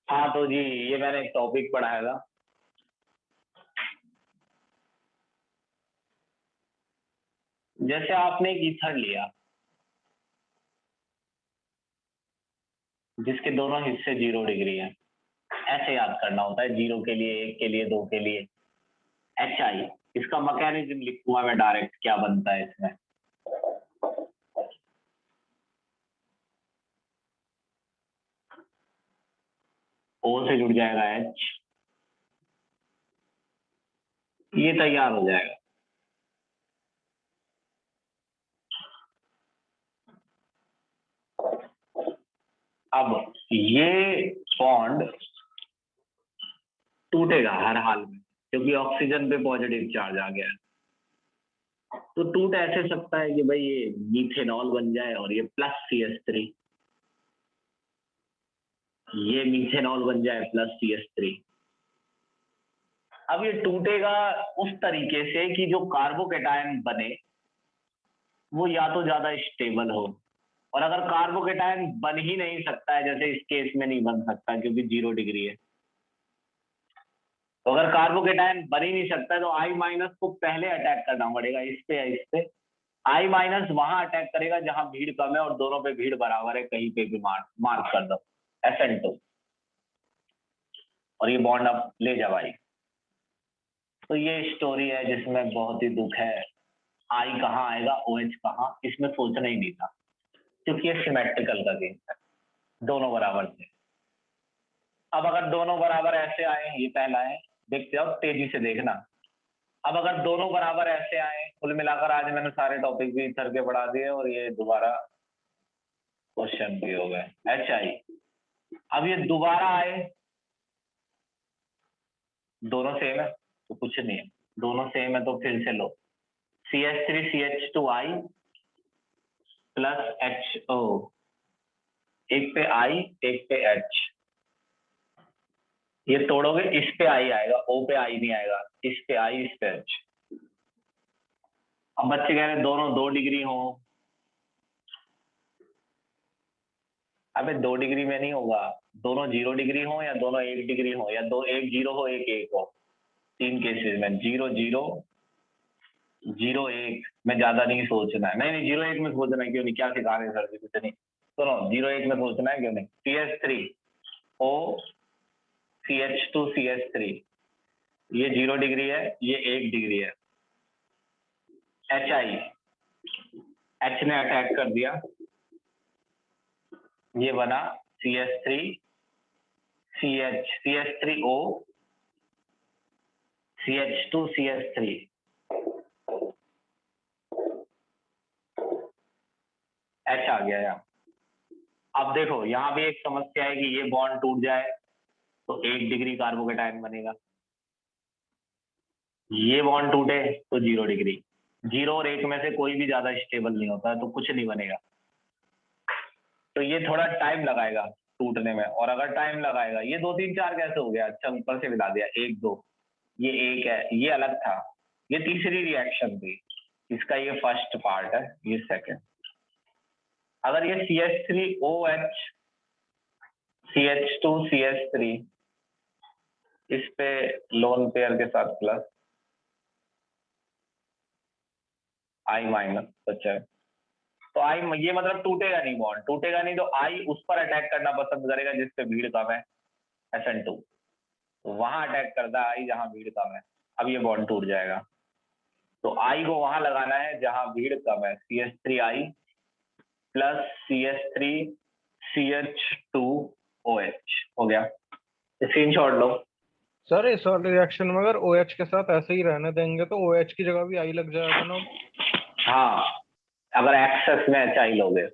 Speaker 1: हाँ तो जी, ये मैंने एक टॉपिक पढ़ाया था, जैसे आपने एक ईथर लिया जिसके दोनों हिस्से 0 डिग्री है, ऐसे याद करना होता है, 0 के लिए, 1 के लिए, 2 के लिए। HI, इसका मैकेनिज्म लिखूंगा मैं डायरेक्ट, क्या बनता है इसमें। O से जुड़ जाएगा H, ये तैयार हो जाएगा। अब ये बॉन्ड टूटेगा हर हाल में, क्योंकि ऑक्सीजन पे पॉजिटिव चार्ज आ गया है। तो टूट ऐसे सकता है कि भाई ये मीथेनॉल बन जाए और ये प्लस CH3, ये मीथेनॉल बन जाए प्लस CH3। अब ये टूटेगा उस तरीके से कि जो कार्बोकेटायन बने वो या तो ज्यादा स्टेबल हो, और अगर कार्बोकेटायन बन ही नहीं सकता है, जैसे इस केस में नहीं बन सकता क्योंकि 0 डिग्री है, तो अगर कार्बोकेटायन बन ही नहीं सकता है तो I- को पहले अटैक करना पड़ेगा, इस पे या इस पे। I- वहां अटैक करेगा जहां भीड़ कम है और दोनों पे भीड़ बराबर है, कहीं पे भी मार्क कर दो SN2, और ये बॉन्ड अब ले जाओ आई। तो ये स्टोरी है जिसमें बहुत ही दुख है। I कहाँ आएगा, OH कहाँ, इसमें सोचना ही नहीं था, क्योंकि ये सिमेट्रिकल का केस है, दोनों बराबर थे। अब अगर दोनों बराबर ऐसे आए, ये पहला है, देखते हो तेजी से देखना। अब अगर दोनों बराबर ऐसे आए, कुल मिलाकर आज मैंने सारे टॉपिक भी इधर के बढ़ा दिए और ये दोबारा क्वेश्चन भी हो गए। HI, अब ये दोबारा आए, दोनों सेम है तो कुछ नहीं है, दोनों सेम है तो फिर से लो, CH3CH2I प्लस HO, एक पे I एक पे H, ये तोड़ोगे इस पे I आएगा, O पे I नहीं आएगा, इस पे I इस पे H। अब बच्चे कह रहे दोनों 2 डिग्री हो, अबे 2 डिग्री में नहीं होगा, दोनों 0 डिग्री हो या दोनों 1 डिग्री हो, या दो एक 0 हो एक 1 हो, 3 केसेस में 0 0 0 1 में ज्यादा नहीं सोचना है। नहीं 0 1 में सोचना है, क्यों नहीं, क्या सिखा रहे सर जी, कुछ नहीं, सुनो 0 1 में सोचना है, क्यों नहीं। CH3 O CH2 CH3, ये 0 डिग्री है, ये 1 डिग्री है। HI, H ने अटैक कर दिया, ये बना CH3 CH CH3O CH2 CH3, H आ गया यहाँ। अब देखो यहाँ भी एक समस्या है कि ये बॉन्ड टूट जाए तो 1 डिग्री कार्बोकेटायन बनेगा, ये बॉन्ड टूटे तो 0 डिग्री, 0 और 1 में से कोई भी ज्यादा स्टेबल नहीं होता है तो कुछ नहीं बनेगा। तो ये थोड़ा टाइम लगाएगा टूटने में, और अगर टाइम लगाएगा, ये 2 3 4 कैसे हो गया, अच्छा ऊपर से मिला दिया 1 2, ये 1 है, ये अलग था, ये तीसरी रिएक्शन थी, इसका ये फर्स्ट पार्ट है, ये सेकंड। अगर ये CH3OH CH2 CH3 इस पे लोन पेयर के साथ प्लस I- बच्चा है, तो I, ये मतलब टूटेगा नहीं बॉन्ड, टूटेगा नहीं तो I उस पर अटैक करना पसंद करेगा जिस पे भीड़ कम है, SN2, तो वहां अटैक करता है I जहां भीड़ कम है। अब ये बॉन्ड टूट जाएगा, तो I को वहां लगाना है जहां भीड़ कम है, CH3I प्लस CH3 CH2OH हो गया, स्क्रीनशॉट लो।
Speaker 2: सर इस वाले रिएक्शन में अगर OH के साथ ऐसे ही रहने देंगे तो OH की जगह भी I लग जाएगा ना।
Speaker 1: हाँ, अगर एक्सेस में HI लोगे,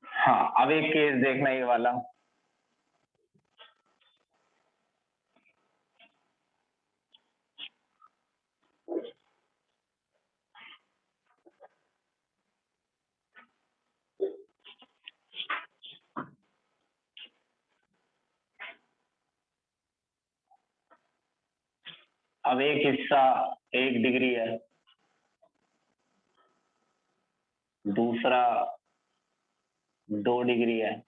Speaker 1: हाँ। अब एक केस देखना ये वाला, अब एक हिस्सा 1 डिग्री है, दूसरा 2 डिग्री है,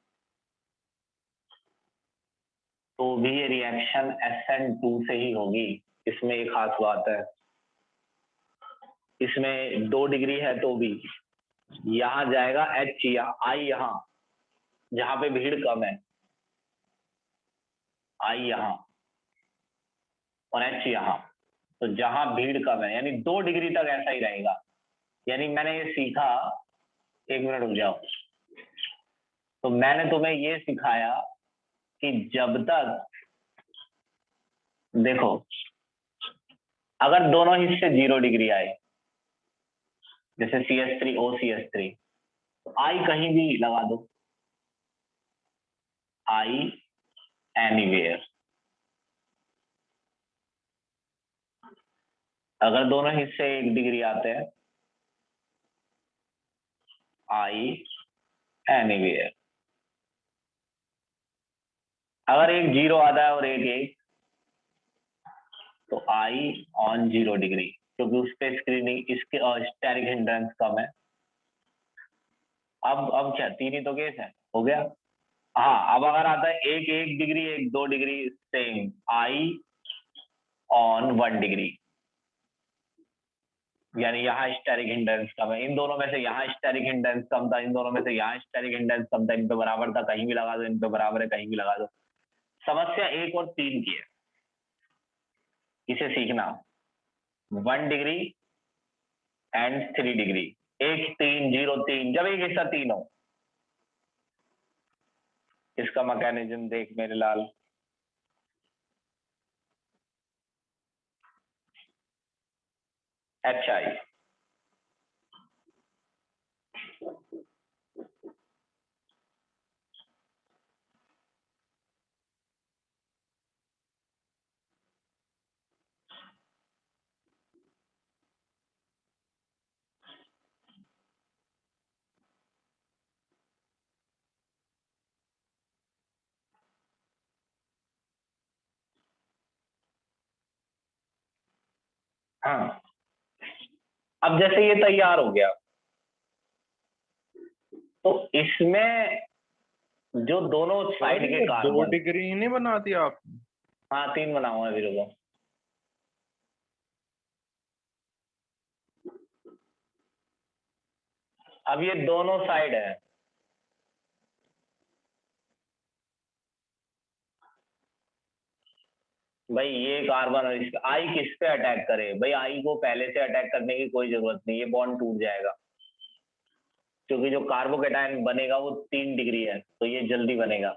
Speaker 1: तो भी ये रिएक्शन SN2 से ही होगी। इसमें एक खास बात है, इसमें 2 डिग्री है तो भी यहाँ जाएगा H या I, यहाँ जहां पे भीड़ कम है I यहाँ और H यहाँ, तो जहां भीड़ कम है यानी 2 डिग्री तक ऐसा ही रहेगा। यानी मैंने ये सीखा, 1 मिनट रुक जाओ, तो मैंने तुम्हें ये सिखाया कि जब तक देखो अगर दोनों हिस्से 0 डिग्री आए, जैसे CH3 OCH3, तो I कहीं भी लगा दो, I एनीवेयर। अगर दोनों हिस्से 1 डिग्री आते हैं, I एनीवेयर। अगर एक 0 आता है और एक 1, तो I ऑन 0 डिग्री, क्योंकि उस पे स्क्रीनिंग इसके स्टेरिक हिंड्रेंस कम है। अब क्या 3 ही तो केस है, हो गया। हाँ, अब अगर आता है एक 1 डिग्री, एक 2 degree, same I on 1 degree, यानी यहाँ स्टेरिक हिंड्रेंस कम है। इन दोनों में से यहाँ स्टेरिक हिंड्रेंस कम था, इन दोनों में से यहाँ स्टेरिक हिंड्रेंस कम था, इन पे बराबर था, कहीं भी लगा दो, इन पे बराबर है, कहीं भी लगा दो। समस्या 1 और 3 की है, इसे सीखना। 1 डिग्री एंड 3 डिग्री, 1 3 0 3, जब एक हिस्सा 3 हो, इसका मैकेनिज्म देख मेरे लाल। HI हाँ, अब जैसे ये तैयार हो गया, तो इसमें जो दोनों साइड के
Speaker 2: 2
Speaker 1: कार्बन,
Speaker 2: डिग्री ही नहीं बना दिया आप?
Speaker 1: हाँ 3 बनाऊंगा फिर को। अब ये दोनों साइड है, भाई ये कार्बन और इसका आई किस पे अटैक करे? भाई आई को पहले से अटैक करने की कोई जरूरत नहीं, ये बॉन्ड टूट जाएगा, क्योंकि जो कार्बोकेटायन बनेगा वो 3 डिग्री है, तो ये जल्दी बनेगा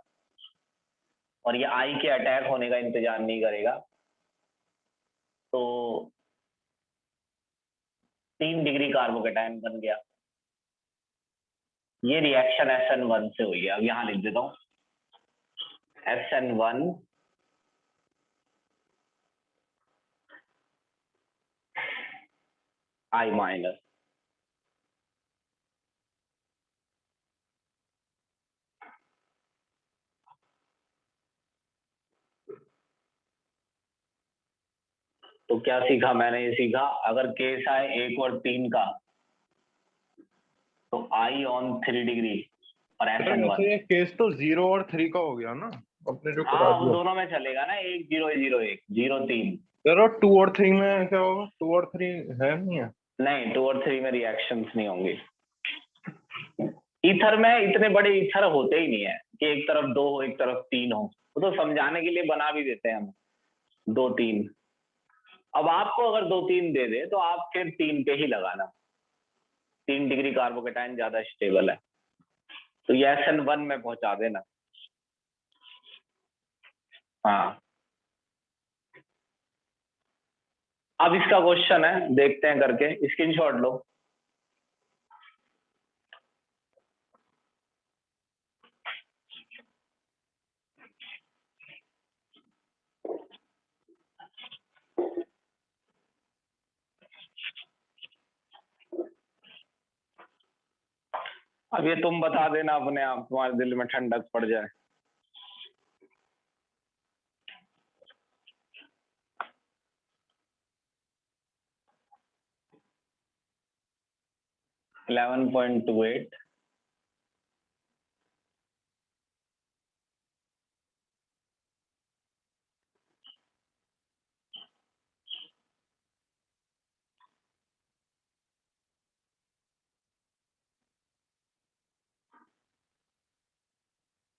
Speaker 1: और ये आई के अटैक होने का इंतजार नहीं करेगा। तो 3 डिग्री कार्बोकेटायन बन गया। ये रिएक्शन SN1 से हुई है। अब यहां लिख देता हूं SN1 I माइनस। तो क्या सीखा मैंने? ये सीखा अगर केस आए 1 और 3 का, तो I ऑन 3 डिग्री और
Speaker 2: सर
Speaker 1: SN1।
Speaker 2: वैसे ये केस तो 0 और 3 का हो गया ना, अपने जो करा
Speaker 1: हाँ, वो
Speaker 2: दिया।
Speaker 1: दोनों में चलेगा ना, 1 0 0 1 0 3।
Speaker 2: सर और 2 और 3 में क्या होगा? 2 और 3 है नहीं है?
Speaker 1: नहीं, 2 और 3 में रिएक्शंस नहीं होंगे। ईथर में इतने बड़े ईथर होते ही नहीं है कि एक तरफ 2 हो एक तरफ 3 हो, वो तो समझाने के लिए बना भी देते हैं हम 2 3। अब आपको अगर 2 3 दे दे तो आप फिर 3 पे ही लगाना, 3 डिग्री कार्बोकेटाइन ज्यादा स्टेबल है, तो ये SN1 में पहुंचा देना। हाँ, अब इसका क्वेश्चन है, देखते हैं करके, स्क्रीनशॉट लो। अब ये तुम बता देना अपने आप, तुम्हारे दिल में ठंडक पड़ जाए। $11.28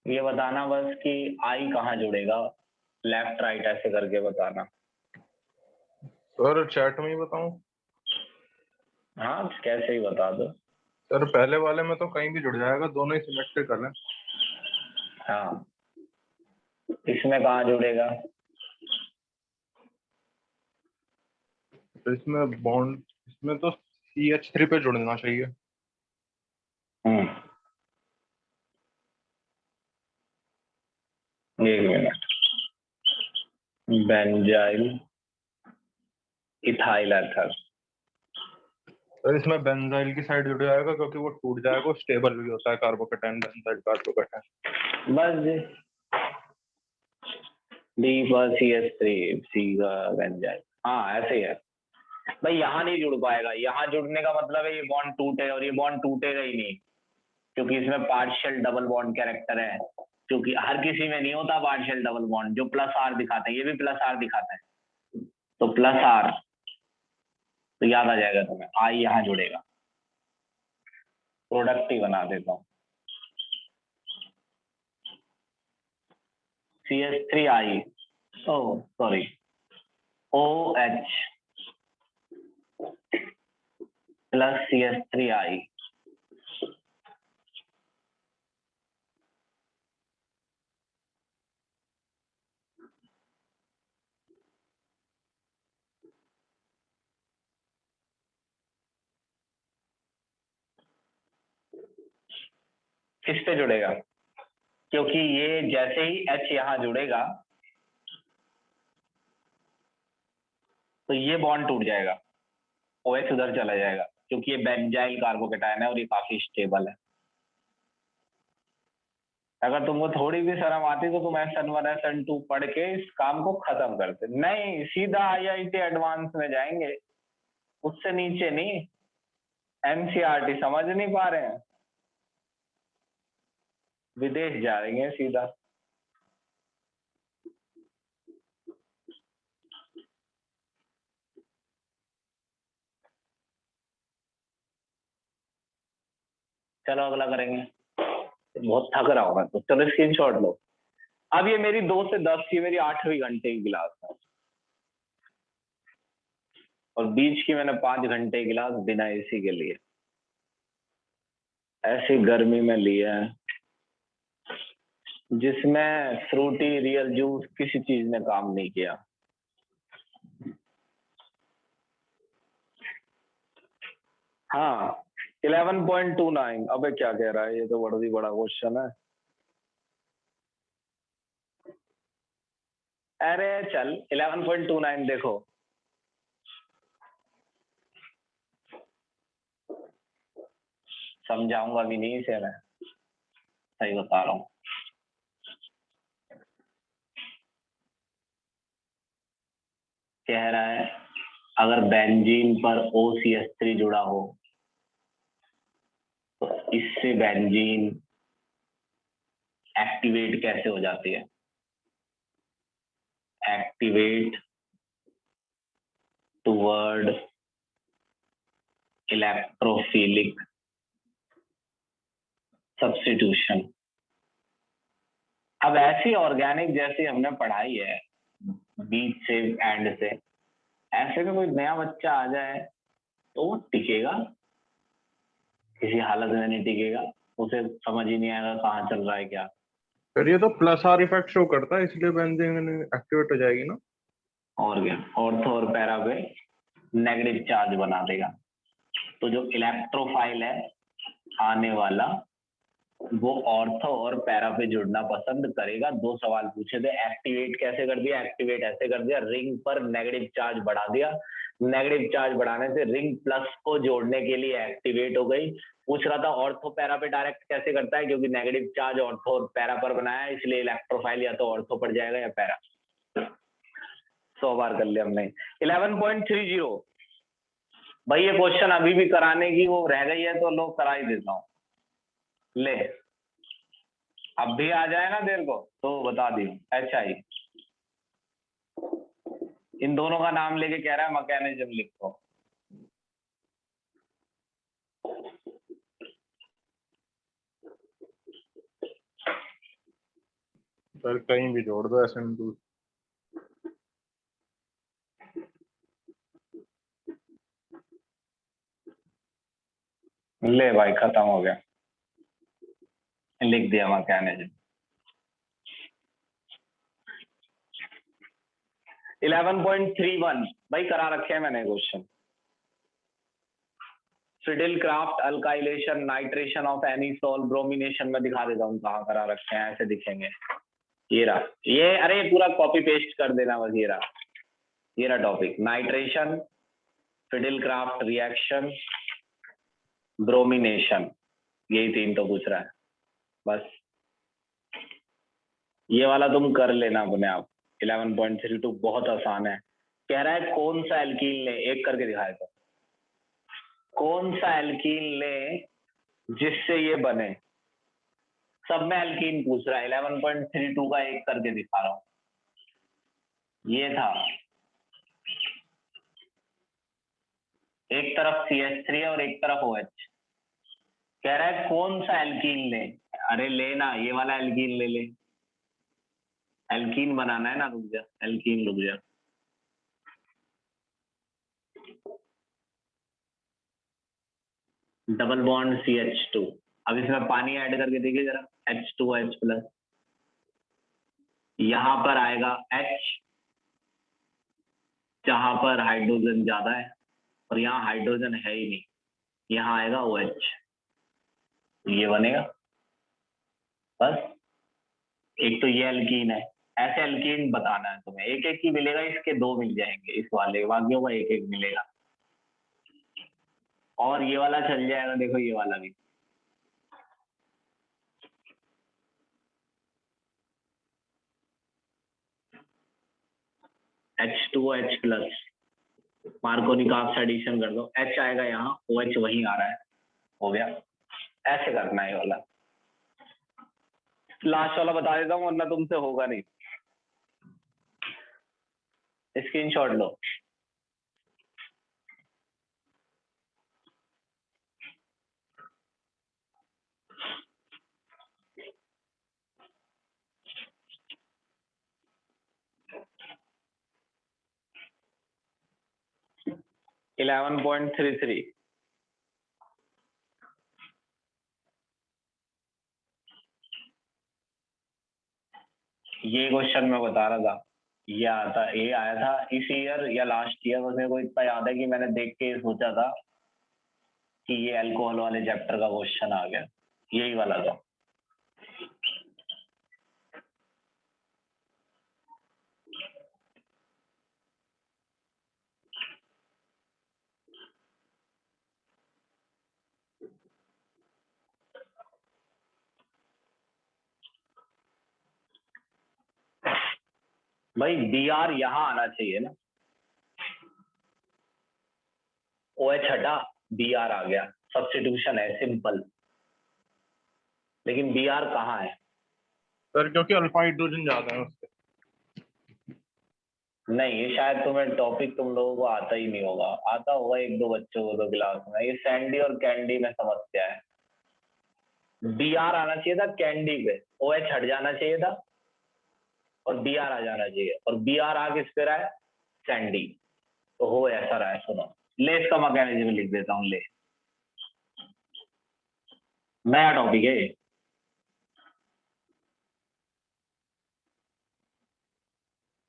Speaker 1: ये बताना बस कि आई कहाँ जुड़ेगा, लेफ्ट राइट ऐसे करके बताना।
Speaker 2: सर चैट में ही बताऊं?
Speaker 1: हाँ कैसे ही बता दो।
Speaker 2: सर पहले वाले में तो कहीं भी जुड़ जाएगा, दोनों ही सिमेट्रिकल है।
Speaker 1: हाँ इसमें कहाँ जुड़ेगा?
Speaker 2: तो इसमें बॉन्ड, इसमें तो CH3 पे जुड़ना चाहिए।
Speaker 1: एक मिनट, बेंजाइल इथाइल एथर।
Speaker 2: सर इसमें बेंजाइल की साइड जुड़ जाएगा क्योंकि वो टूट जाएगा, वो स्टेबल भी होता है कार्बोकेटाइन, बेंजाइल कार्बोकेटाइन।
Speaker 1: बस जी, डी पर CH3, सी का बेंजाइल। हाँ ऐसे ही है भाई, यहाँ नहीं जुड़ पाएगा। यहाँ जुड़ने का मतलब है ये बॉन्ड टूटेगा, और ये बॉन्ड टूटेगा ही नहीं क्योंकि इसमें पार्शियल डबल बॉन्ड कैरेक्टर है। क्योंकि हर किसी में नहीं होता पार्शियल डबल बॉन्ड, जो प्लस आर दिखाते हैं, ये भी प्लस आर दिखाता है, तो प्लस आर तो याद आ जाएगा तुम्हें, आई यहाँ जुड़ेगा। प्रोडक्ट ही बना देता हूँ, CH3I, ओ सॉरी, OH प्लस CH3I। किस पे जुड़ेगा? क्योंकि ये जैसे ही H यहाँ जुड़ेगा तो ये बॉन्ड टूट जाएगा, OH उधर चला जाएगा, क्योंकि ये बेंजाइल कार्बोकेटायन है और ये काफी स्टेबल है। अगर तुमको थोड़ी भी शर्म आती तो तुम SN1 SN2 पढ़ के इस काम को खत्म करते। नहीं, सीधा IIT एडवांस में जाएंगे, उससे नीचे नहीं। NCERT समझ नहीं पा रहे हैं, विदेश जाएंगे सीधा। चलो अगला करेंगे, बहुत थक रहा हूँ मैं तो। चलो स्क्रीनशॉट लो। अब ये मेरी 2 से 10 की मेरी 8वीं घंटे की क्लास है, और बीच की मैंने 5 घंटे की क्लास बिना AC के लिए ऐसी गर्मी में लिया है, जिसमें फ्रूटी रियल जूस किसी चीज ने काम नहीं किया। हाँ 11.29। अबे क्या कह रहा है, ये तो बड़ा ही बड़ा क्वेश्चन है। अरे चल 11.29 देखो, समझाऊंगा भी नहीं इसे मैं, सही बता रहा हूँ। कह रहा है अगर बेंजीन पर OCH3 जुड़ा हो तो इससे बेंजीन एक्टिवेट कैसे हो जाती है। Activate toward electrophilic substitution. अब ऐसी ऑर्गेनिक जैसी हमने पढ़ाई है बीच से एंड से, ऐसे में कोई नया बच्चा आ जाए तो वो टिकेगा? किसी हालत में नहीं टिकेगा, उसे समझ ही नहीं आएगा कहाँ चल रहा है क्या।
Speaker 2: सर ये तो प्लस आर इफेक्ट शो करता है, इसलिए बेंजीन एक्टिवेट हो जाएगी ना।
Speaker 1: और क्या, ऑर्थो और पैरा पे नेगेटिव चार्ज बना देगा, तो जो इलेक्ट्रोफाइल है आने वाला वो ऑर्थो और पैरा पे जुड़ना पसंद करेगा। 2 सवाल पूछे थे, एक्टिवेट कैसे कर दिया, एक्टिवेट ऐसे कर दिया, रिंग पर नेगेटिव चार्ज बढ़ा दिया, नेगेटिव चार्ज बढ़ाने से रिंग प्लस को जोड़ने के लिए एक्टिवेट हो गई। पूछ रहा था ऑर्थो पैरा पे डायरेक्ट कैसे करता है, क्योंकि नेगेटिव चार्ज ऑर्थो और पैरा पर बनाया है, इसलिए इलेक्ट्रोफाइल या तो ऑर्थो पर जाएगा या पैरा। 100 बार कर लिया हमने। 11.30 भाई, ये क्वेश्चन अभी भी कराने की वो रह गई है तो लोग करा ही देता हूँ। ले अब भी आ जाए ना देर को तो बता दी। HI, इन दोनों का नाम लेके कह रहा है मैकेनिज्म लिखो।
Speaker 2: सर कहीं भी जोड़ दो SN2।
Speaker 1: ले भाई खत्म हो गया, लिख दिया मैकेनिज्म। 11.31 भाई करा रखे हैं मैंने question. Friedel Crafts alkylation nitration of anisole bromination में दिखा देता हूँ कहाँ करा रखे हैं, ऐसे दिखेंगे। ये रहा, ये अरे पूरा कॉपी पेस्ट कर देना बस। ये रहा topic, nitration, Friedel Crafts reaction, bromination, यही 3 तो पूछ रहा है बस। ये वाला तुम कर लेना अपने आप। 11.32 बहुत आसान है। कह रहा है कौन सा एल्कीन ले, एक करके दिखाए तो कौन सा एल्कीन ले जिससे ये बने। सब में एल्कीन पूछ रहा है। 11.32 का एक करके दिखा रहा हूं। ये था, एक तरफ CH3 और एक तरफ OH। कह रहा है कौन सा एल्कीन ले। अरे लेना ये वाला एल्कीन ले ले, एल्कीन बनाना है ना। रुक जा, एल्कीन रुक जा। Double bond CH2। अब इसमें पानी ऐड करके देखिए जरा, H2OH+। यहां पर आएगा H, जहां पर हाइड्रोजन ज्यादा है, और यहाँ हाइड्रोजन है ही नहीं, यहाँ आएगा OH। ये बनेगा बस। एक तो ये एल्कीन है। ऐसे एल्कीन बताना है तुम्हें, एक एक ही मिलेगा, इसके 2 मिल जाएंगे, इस वाले बाकियों का एक एक मिलेगा। और ये वाला चल जाएगा, देखो ये वाला भी। H2OH+, मार्कोनी का ऑक्सीडेशन कर दो, H आएगा यहाँ, OH वहीं आ रहा है, हो गया। ऐसे करना है ये वाला। लास्ट वाला बता देता हूँ वरना तुमसे होगा नहीं। स्क्रीनशॉट लो। Eleven point three three. ये क्वेश्चन मैं बता रहा था, ये आया था इस ईयर या लास्ट ईयर। मुझे को इतना याद है कि मैंने देख के सोचा था कि ये अल्कोहल वाले चैप्टर का क्वेश्चन आ गया, यही वाला था। भाई Br यहाँ आना चाहिए ना, OH हटा, Br आ गया, सब्स्टिट्यूशन है सिंपल। लेकिन Br कहाँ है?
Speaker 2: सर क्योंकि अल्फा हाइड्रोजन ज्यादा है उससे।
Speaker 1: नहीं, ये शायद तुम्हें टॉपिक तुम लोगों को आता ही नहीं होगा, आता होगा एक दो बच्चों को तो क्लास में। ये सैंडी और कैंडी में समस्या है। Br आना चाहिए था कैंडी पे, OH हट जाना चाहिए था और Br आ जाना चाहिए, और Br आ किस पे रहा है? सैंडी। तो हो ऐसा रहा है। सुनो, ले इसका मैकेनिज्म लिख देता हूँ। ले, नया टॉपिक है ये।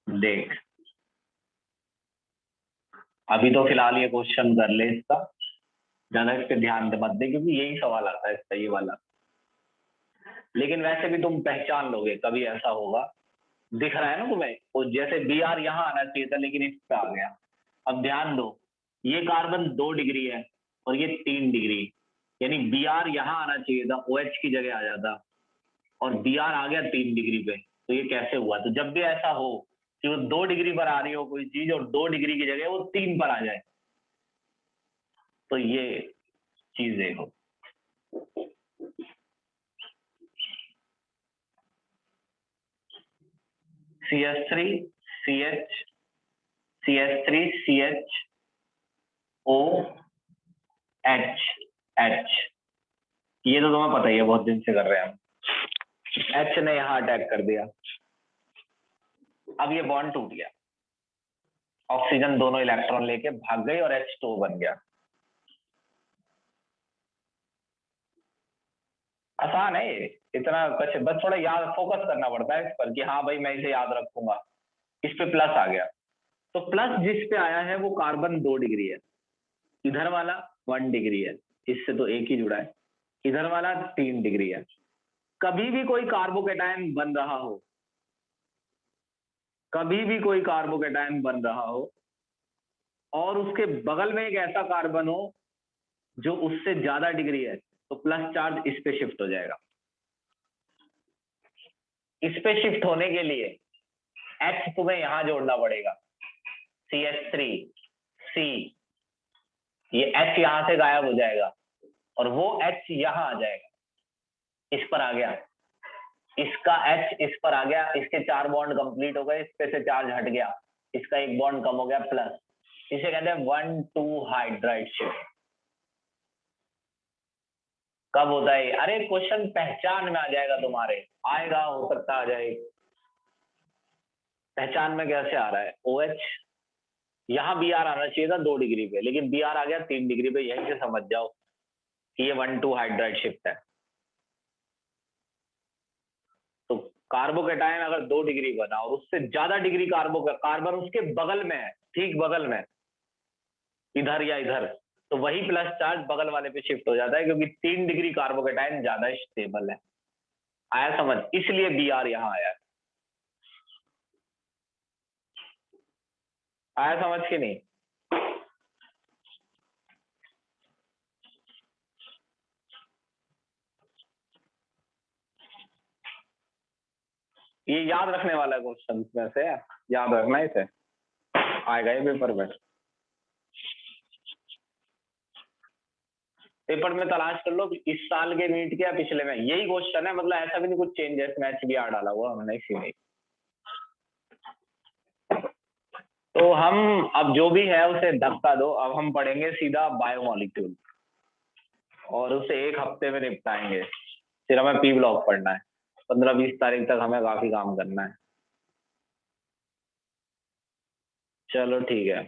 Speaker 1: देख, अभी तो फिलहाल ये क्वेश्चन कर ले इसका, ज्यादा इस पे ध्यान मत दे क्योंकि यही सवाल आता है इसका, ये वाला। लेकिन वैसे भी तुम पहचान लोगे, कभी ऐसा होगा, दिख रहा है ना तुम्हें, वो जैसे Br यहाँ आना चाहिए था लेकिन इस पे आ गया। अब ध्यान दो, ये कार्बन 2 डिग्री है और ये 3 डिग्री, यानी Br यहाँ आना चाहिए था, OH की जगह आ जाता, और Br आ गया 3 डिग्री पे। तो ये कैसे हुआ? तो जब भी ऐसा हो कि वो 2 डिग्री पर आ रही हो कोई चीज और 2 डिग्री की जगह वो 3 पर आ जाए, तो ये चीज देखो। CH3 CH CH3 CH O H H, ये तो तुम्हें पता ही है, बहुत दिन से कर रहे हैं हम। H ने यहाँ अटैक कर दिया, अब ये बॉन्ड टूट गया, ऑक्सीजन दोनों इलेक्ट्रॉन लेके भाग गई और H2O बन गया। आसान है ये, इतना कुछ, बस थोड़ा याद फोकस करना पड़ता है इस पर कि हाँ भाई मैं इसे याद रखूंगा। इस पे प्लस आ गया, तो प्लस जिस पे आया है वो कार्बन 2 डिग्री है, इधर वाला 1 डिग्री है, इससे तो एक ही जुड़ा है, इधर वाला 3 डिग्री है। कभी भी कोई कार्बोकेटायन बन रहा हो, कभी भी कोई कार्बोकेटायन बन रहा हो और उसके बगल में एक ऐसा कार्बन हो जो उससे ज्यादा डिग्री है, तो प्लस चार्ज इस पे शिफ्ट हो जाएगा। इस पे शिफ्ट होने के लिए H तुम्हें यहां जोड़ना पड़ेगा, CH3 C, ये H यहां से गायब हो जाएगा और वो H यहां आ जाएगा, इस पर आ गया, इसका H इस पर आ गया, इसके 4 बॉन्ड कंप्लीट हो गए, इस पे से चार्ज हट गया, इसका एक बॉन्ड कम हो गया प्लस, इसे कहते हैं 1,2 हाइड्राइड शिफ्ट। कब होता है? अरे क्वेश्चन पहचान में आ जाएगा तुम्हारे, आएगा, हो सकता आ जाए। पहचान में कैसे आ रहा है? OH, यहाँ Br आना चाहिए था 2 डिग्री पे, लेकिन Br आ गया 3 डिग्री पे, यहीं से समझ जाओ कि ये 1,2 हाइड्राइड शिफ्ट है। तो कार्बोकेटायन अगर 2 डिग्री बना और उससे ज्यादा डिग्री कार्बन उसके बगल में है, ठीक बगल में, इधर या इधर, तो वही प्लस चार्ज बगल वाले पे शिफ्ट हो जाता है, क्योंकि 3 डिग्री कार्बोकेटायन ज्यादा स्टेबल है। आया समझ? इसलिए Br यहाँ आया है। आया समझ कि नहीं? ये याद रखने वाला क्वेश्चन में से है, याद रखना इसे, आएगा ये पेपर में। पेपर में तलाश कर लो इस साल के नीट के या पिछले में, यही क्वेश्चन है, मतलब ऐसा भी नहीं कुछ चेंजेस मैच भी आ डाला हुआ हमने इसी में। तो हम अब जो भी है उसे धक्का दो, अब हम पढ़ेंगे सीधा बायोमॉलिक्यूल और उसे 1 हफ्ते में निपटाएंगे। फिर हमें पी ब्लॉक पढ़ना है, 15-20 तारीख तक हमें काफी काम करना है। चलो ठीक है।